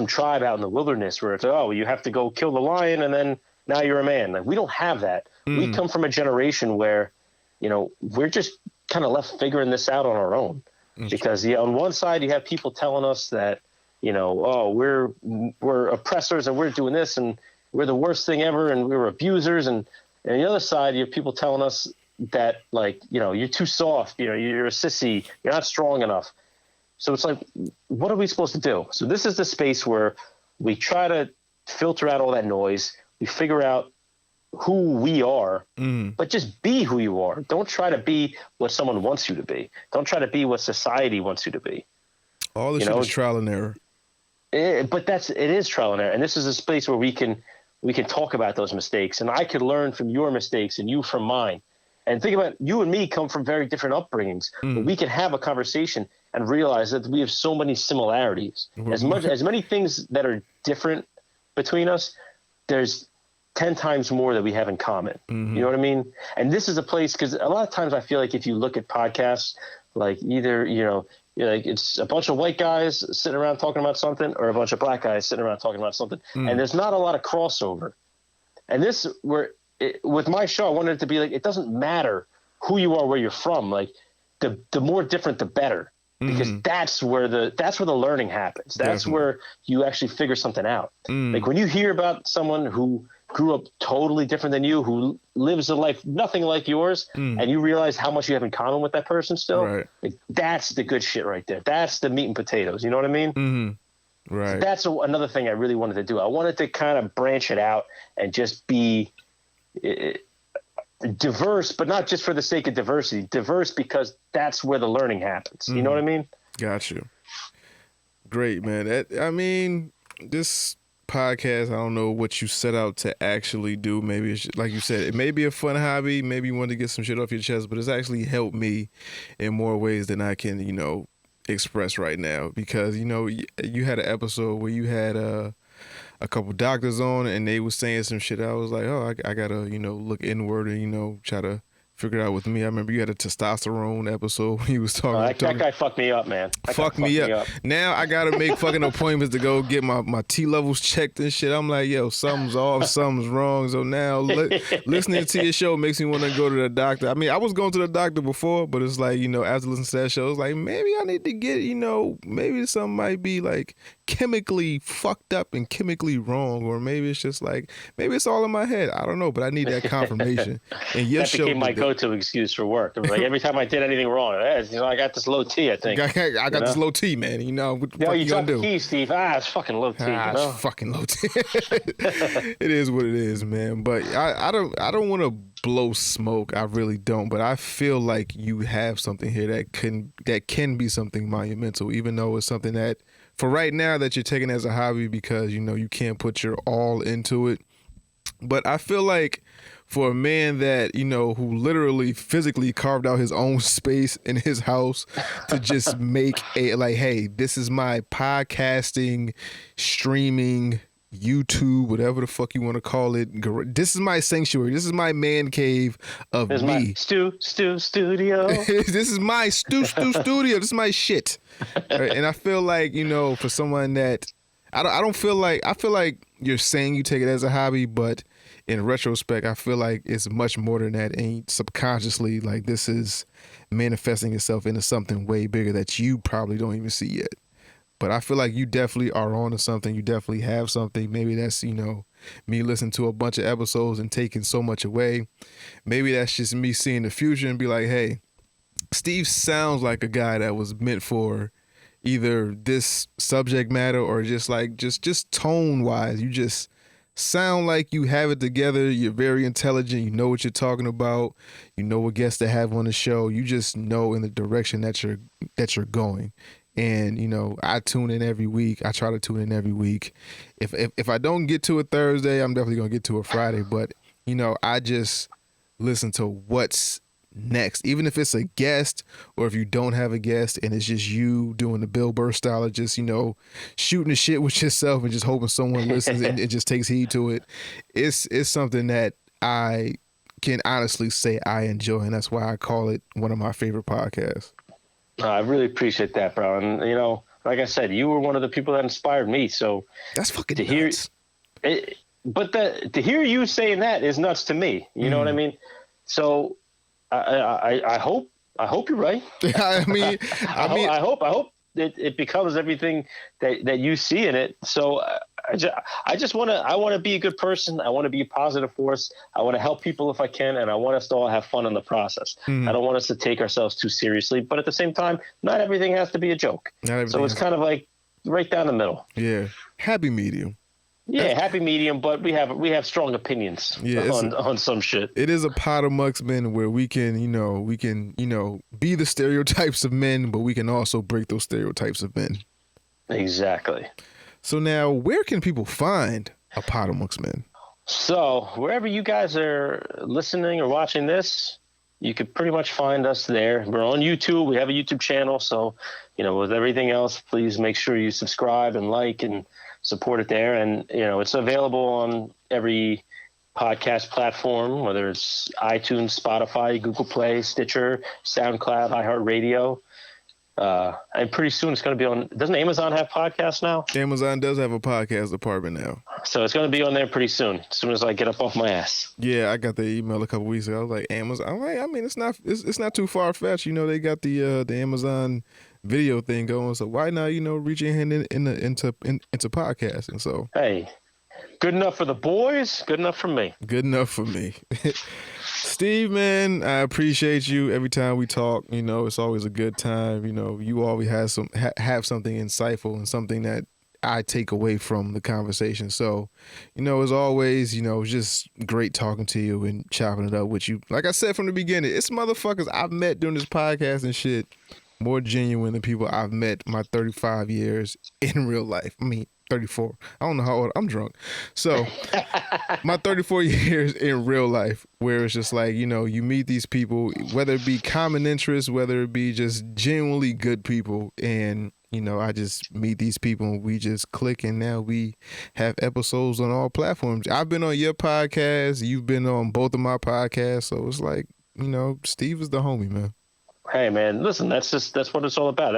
tribe out in the wilderness where it's, oh, you have to go kill the lion and then now you're a man. Like, we don't have that. We come from a generation where, we're just kind of left figuring this out on our own. Because on one side you have people telling us that, oh, we're oppressors and we're doing this and we're the worst thing ever and we're abusers, and on the other side you have people telling us that, like, you're too soft, you're a sissy, you're not strong enough. So it's like, what are we supposed to do? So this is the space where we try to filter out all that noise. We figure out who we are, but just be who you are. Don't try to be what someone wants you to be. Don't try to be what society wants you to be. All this shit is trial and error. But it is trial and error. And this is a space where we can talk about those mistakes, and I could learn from your mistakes and you from mine. And think about, you and me come from very different upbringings, but we can have a conversation and realize that we have so many similarities. As many things that are different between us, there's 10 times more that we have in common. You know what I mean? And this is a place, because a lot of times I feel like if you look at podcasts, like either, like it's a bunch of white guys sitting around talking about something, or a bunch of black guys sitting around talking about something. And there's not a lot of crossover. And with my show, I wanted it to be like, it doesn't matter who you are, where you're from. Like, the more different, the better. Because that's where the learning happens. That's where you actually figure something out. Like, when you hear about someone who grew up totally different than you, who lives a life nothing like yours, and you realize how much you have in common with that person still, like, that's the good shit right there. That's the meat and potatoes. You know what I mean? Right. So that's another thing I really wanted to do. I wanted to kind of branch it out and just be diverse, but not just for the sake of diversity. Diverse because that's where the learning happens. You know what I mean? Got you. Great, man. This podcast, I don't know what you set out to actually do. Maybe it's, like you said, it may be a fun hobby. Maybe you want to get some shit off your chest, but it's actually helped me in more ways than I can, express right now because you had an episode where you had a couple doctors on and they was saying some shit. I was like, oh, I gotta look inward and try to figure it out with me. I remember you had a testosterone episode when he was talking. That guy fucked me up, man. Fucked me up. Now I gotta make fucking appointments to go get my T levels checked and shit. I'm like, yo, something's off, something's wrong. So now listening to your show makes me want to go to the doctor. I mean, I was going to the doctor before, but it's like, after listening to that show, it's like maybe I need to get, maybe something might be like chemically fucked up and chemically wrong, or maybe it's just like maybe it's all in my head. I don't know, but I need that confirmation. And your show became my go-to excuse for work. It was like every time I did anything wrong, I got this low T. I think I got this low T, man. What the fuck you gonna do? Key, Steve. It's fucking low T. It's fucking low T. It is what it is, man. But I don't want to blow smoke. I really don't. But I feel like you have something here that can be something monumental, even though it's something that for right now that you're taking as a hobby because you can't put your all into it. But I feel like for a man that, who literally physically carved out his own space in his house to just make hey, this is my podcasting, streaming, YouTube, whatever the fuck you want to call it. This is my sanctuary. This is my man cave of me. My studio. This is my studio. This is my shit. Right? And I feel like, for someone that I feel like you're saying you take it as a hobby, but in retrospect, I feel like it's much more than that. And subconsciously, like this is manifesting itself into something way bigger that you probably don't even see yet. But I feel like you definitely are on to something. You definitely have something. Maybe that's, me listening to a bunch of episodes and taking so much away. Maybe that's just me seeing the future and be like, hey, Steve sounds like a guy that was meant for either this subject matter or just like just tone wise. You just sound like you have it together. You're very intelligent. You know what you're talking about. You know what guests to have on the show. You just know in the direction that you're going. And I tune in every week. I try to tune in every week. If I don't get to it Thursday, I'm definitely gonna get to it Friday. But I just listen to what's next, even if it's a guest or if you don't have a guest and it's just you doing the Bill Burr style of just shooting the shit with yourself and just hoping someone listens and just takes heed to it. It's something that I can honestly say I enjoy, and that's why I call it one of my favorite podcasts. I really appreciate that, bro. And like I said, you were one of the people that inspired me. So that's fucking to nuts. To hear you saying that is nuts to me. You know what I mean? So I hope you're right. I hope it becomes everything that you see in it. So I just want to be a good person. I want to be a positive force. I want to help people if I can, and I want us to all have fun in the process. I don't want us to take ourselves too seriously, but at the same time, not everything has to be a joke. So it's kind of like right down the middle. Yeah, happy medium. Yeah, happy medium, but we have strong opinions on some shit. It is a pot amongst men where we can be the stereotypes of men, but we can also break those stereotypes of men. Exactly. So now, where can people find a pot amongst men? So wherever you guys are listening or watching this, you could pretty much find us there. We're on YouTube. We have a YouTube channel. So, with everything else, please make sure you subscribe and like and support it there. And, it's available on every podcast platform, whether it's iTunes, Spotify, Google Play, Stitcher, SoundCloud, iHeartRadio. And pretty soon it's going to be on. Doesn't Amazon have podcasts now? Amazon does have a podcast department now. So it's going to be on there pretty soon, as soon as I get up off my ass. Yeah, I got the email a couple weeks ago. I was like, Amazon. I'm like, I mean, it's not too far fetched. They got the Amazon video thing going. So why not, reach your hand into podcasting? So hey, good enough for the boys. Good enough for me. Good enough for me. Steve, man, I appreciate you. Every time we talk, it's always a good time. You always have something insightful and something that I take away from the conversation. So, as always, it's just great talking to you and chopping it up with you. Like I said from the beginning, it's motherfuckers I've met during this podcast and shit more genuine than people I've met my 35 years in real life. I mean, 34. I don't know how old. I'm drunk. So my 34 years in real life, where it's just like, you know, you meet these people, whether it be common interests, whether it be just genuinely good people, and you know, I just meet these people and we just click, and now we have episodes on all platforms. I've been on your podcast, you've been on both of my podcasts, so it's like, you know, Steve is the homie, man. Hey man, listen, that's what it's all about.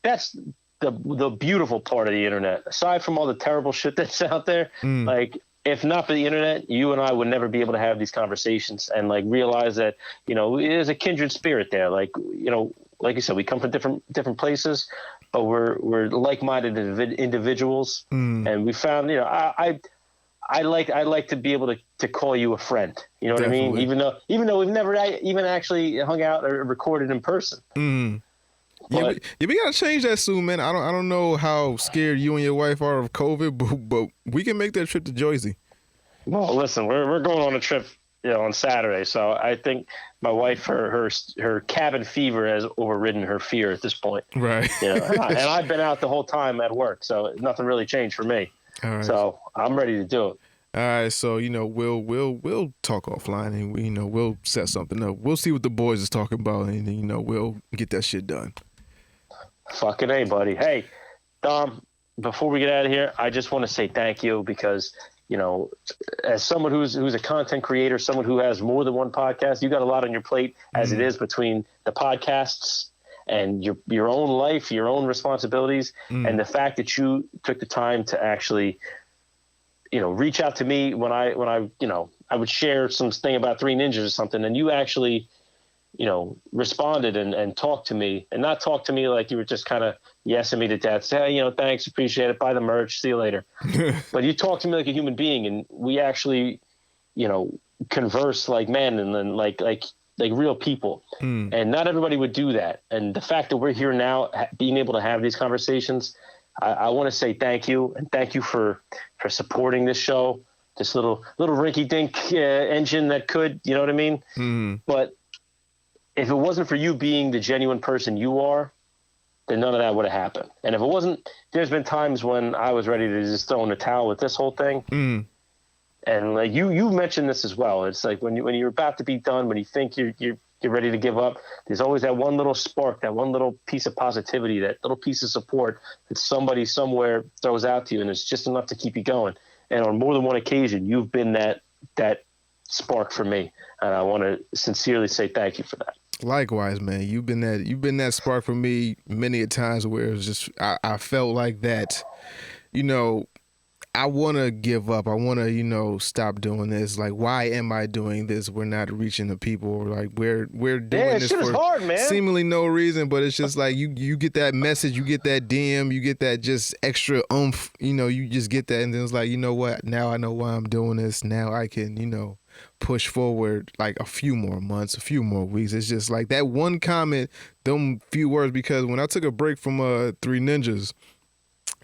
That's the beautiful part of the internet. Aside from all the terrible shit that's out there, like if not for the internet, you and I would never be able to have these conversations and like realize that, you know, there's a kindred spirit there. Like, you know, like you said, we come from different places, but we're like-minded individuals, and we found, you know, I like to be able to call you a friend. You know what Definitely. I mean? Even though we've never even actually hung out or recorded in person. But Yeah, we gotta change that soon, man. I don't know how scared you and your wife are of COVID, but we can make that trip to Jersey. well, listen, we're going on a trip, you know, on Saturday, so I think my wife, her cabin fever has overridden her fear at this point. Right. You know, and I've been out the whole time at work, so nothing really changed for me. All right. So I'm ready to do it. All right, so you know we'll talk offline, and you know we'll set something up. We'll see what the boys is talking about, and you know we'll get that shit done. Fucking A, buddy. Hey, Dom, before we get out of here, I just want to say thank you because, you know, as someone who's a content creator, someone who has more than one podcast, you got a lot on your plate as it is between the podcasts and your own life, your own responsibilities, and the fact that you took the time to actually, you know, reach out to me when I you know, I would share some thing about Three Ninjas or something, and you actually, you know, responded and talked to me, and not talk to me like you were just kind of yesing me to death. Say, hey, you know, thanks, appreciate it, buy the merch, see you later. But you talked to me like a human being, and we actually, you know, converse like men and then like real people. And not everybody would do that. And the fact that we're here now, being able to have these conversations, I want to say thank you, and thank you for supporting this show, this little rinky-dink engine that could, you know what I mean? But if it wasn't for you being the genuine person you are, then none of that would have happened. And if it wasn't, there's been times when I was ready to just throw in the towel with this whole thing. And like you mentioned this as well. It's like when you're about to be done, when you think you're ready to give up, there's always that one little spark, that one little piece of positivity, that little piece of support that somebody somewhere throws out to you, and it's just enough to keep you going. And on more than one occasion, you've been that spark for me, and I want to sincerely say thank you for that. Likewise, man. You've been that spark for me many a times where it was just I felt like that, you know, I want to give up. I want to, you know, stop doing this. Like, why am I doing this? We're not reaching the people. Like, we're doing this shit is for hard, man. seemingly no reason, but it's just like you get that message, you get that DM, you get that just extra oomph. You know, you just get that, and then it's like, you know what? Now I know why I'm doing this. Now I can, you know, push forward like a few more months, a few more weeks. It's just like that one comment, them few words, because when I took a break from Three Ninjas,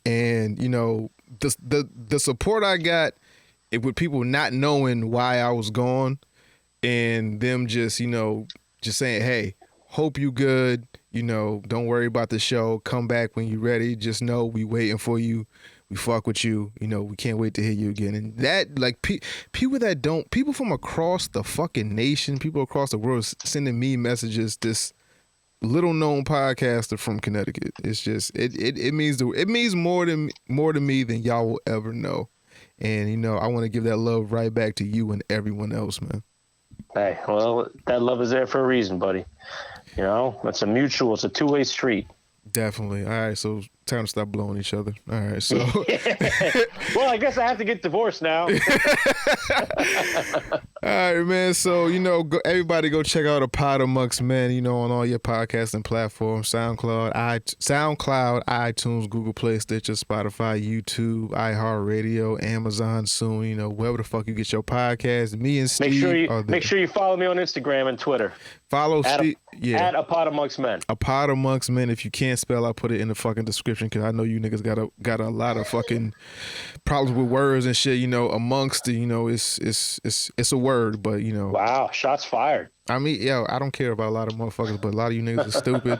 and you know, the support I got with people not knowing why I was gone, and them just, you know, just saying, hey, hope you good, you know, don't worry about the show, come back when you ready, just know we waiting for you, we fuck with you, you know, we can't wait to hear you again. And that, like, people from across the fucking nation, people across the world sending me messages, this little known podcaster from Connecticut. It's just it means more to me than y'all will ever know. And you know, I want to give that love right back to you and everyone else, man. Hey, well, that love is there for a reason, buddy. You know, it's a two-way street. Definitely. All right, so time to stop blowing each other. All right, so well, I guess I have to get divorced now. all right, man. So, you know, everybody go check out A Pod Amongst Men, you know, on all your podcasting platforms, SoundCloud, iTunes, Google Play, Stitcher, Spotify, YouTube, iHeartRadio, Amazon soon, you know, wherever the fuck you get your podcast. Me and Steve Make sure you follow me on Instagram and Twitter. Follow Steve. At A Pod Amongst Men. A Pod Amongst Men. If you can't spell, I'll put it in the fucking description, because I know you niggas got a lot of fucking problems with words and shit. You know, amongst, you know, it's a word. word, but you know. Wow, shots fired. I mean, yo, I don't care about a lot of motherfuckers, but a lot of you niggas are stupid.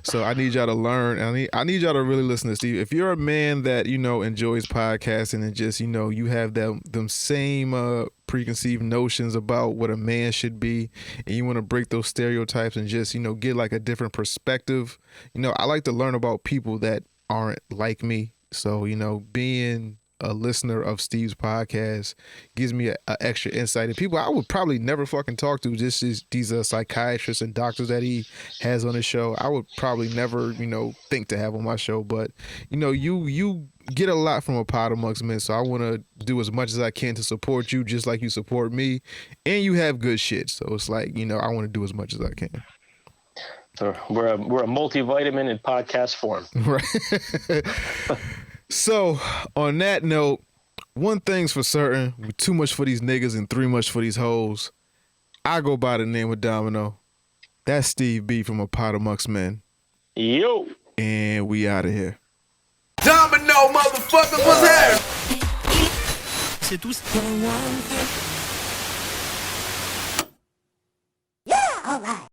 So I need y'all to learn. I need y'all to really listen to Steve. If you're a man that, you know, enjoys podcasting and just, you know, you have them same preconceived notions about what a man should be, and you want to break those stereotypes and just, you know, get like a different perspective. You know, I like to learn about people that aren't like me. So, you know, being a listener of Steve's podcast gives me a extra insight. And people I would probably never fucking talk to, just these psychiatrists and doctors that he has on his show. I would probably never, you know, think to have on my show. But, you know, you get a lot from a pod amongst men. So I want to do as much as I can to support you, just like you support me. And you have good shit. So it's like, you know, I want to do as much as I can. So we're a multivitamin in podcast form. Right. So, on that note, one thing's for certain, we're too much for these niggas and three much for these hoes. I go by the name of Domino. That's Steve B from A Pot Amongst Men. Yo. And we out of here. Domino, motherfuckers, what's happening? C'est tout. Yeah, all right.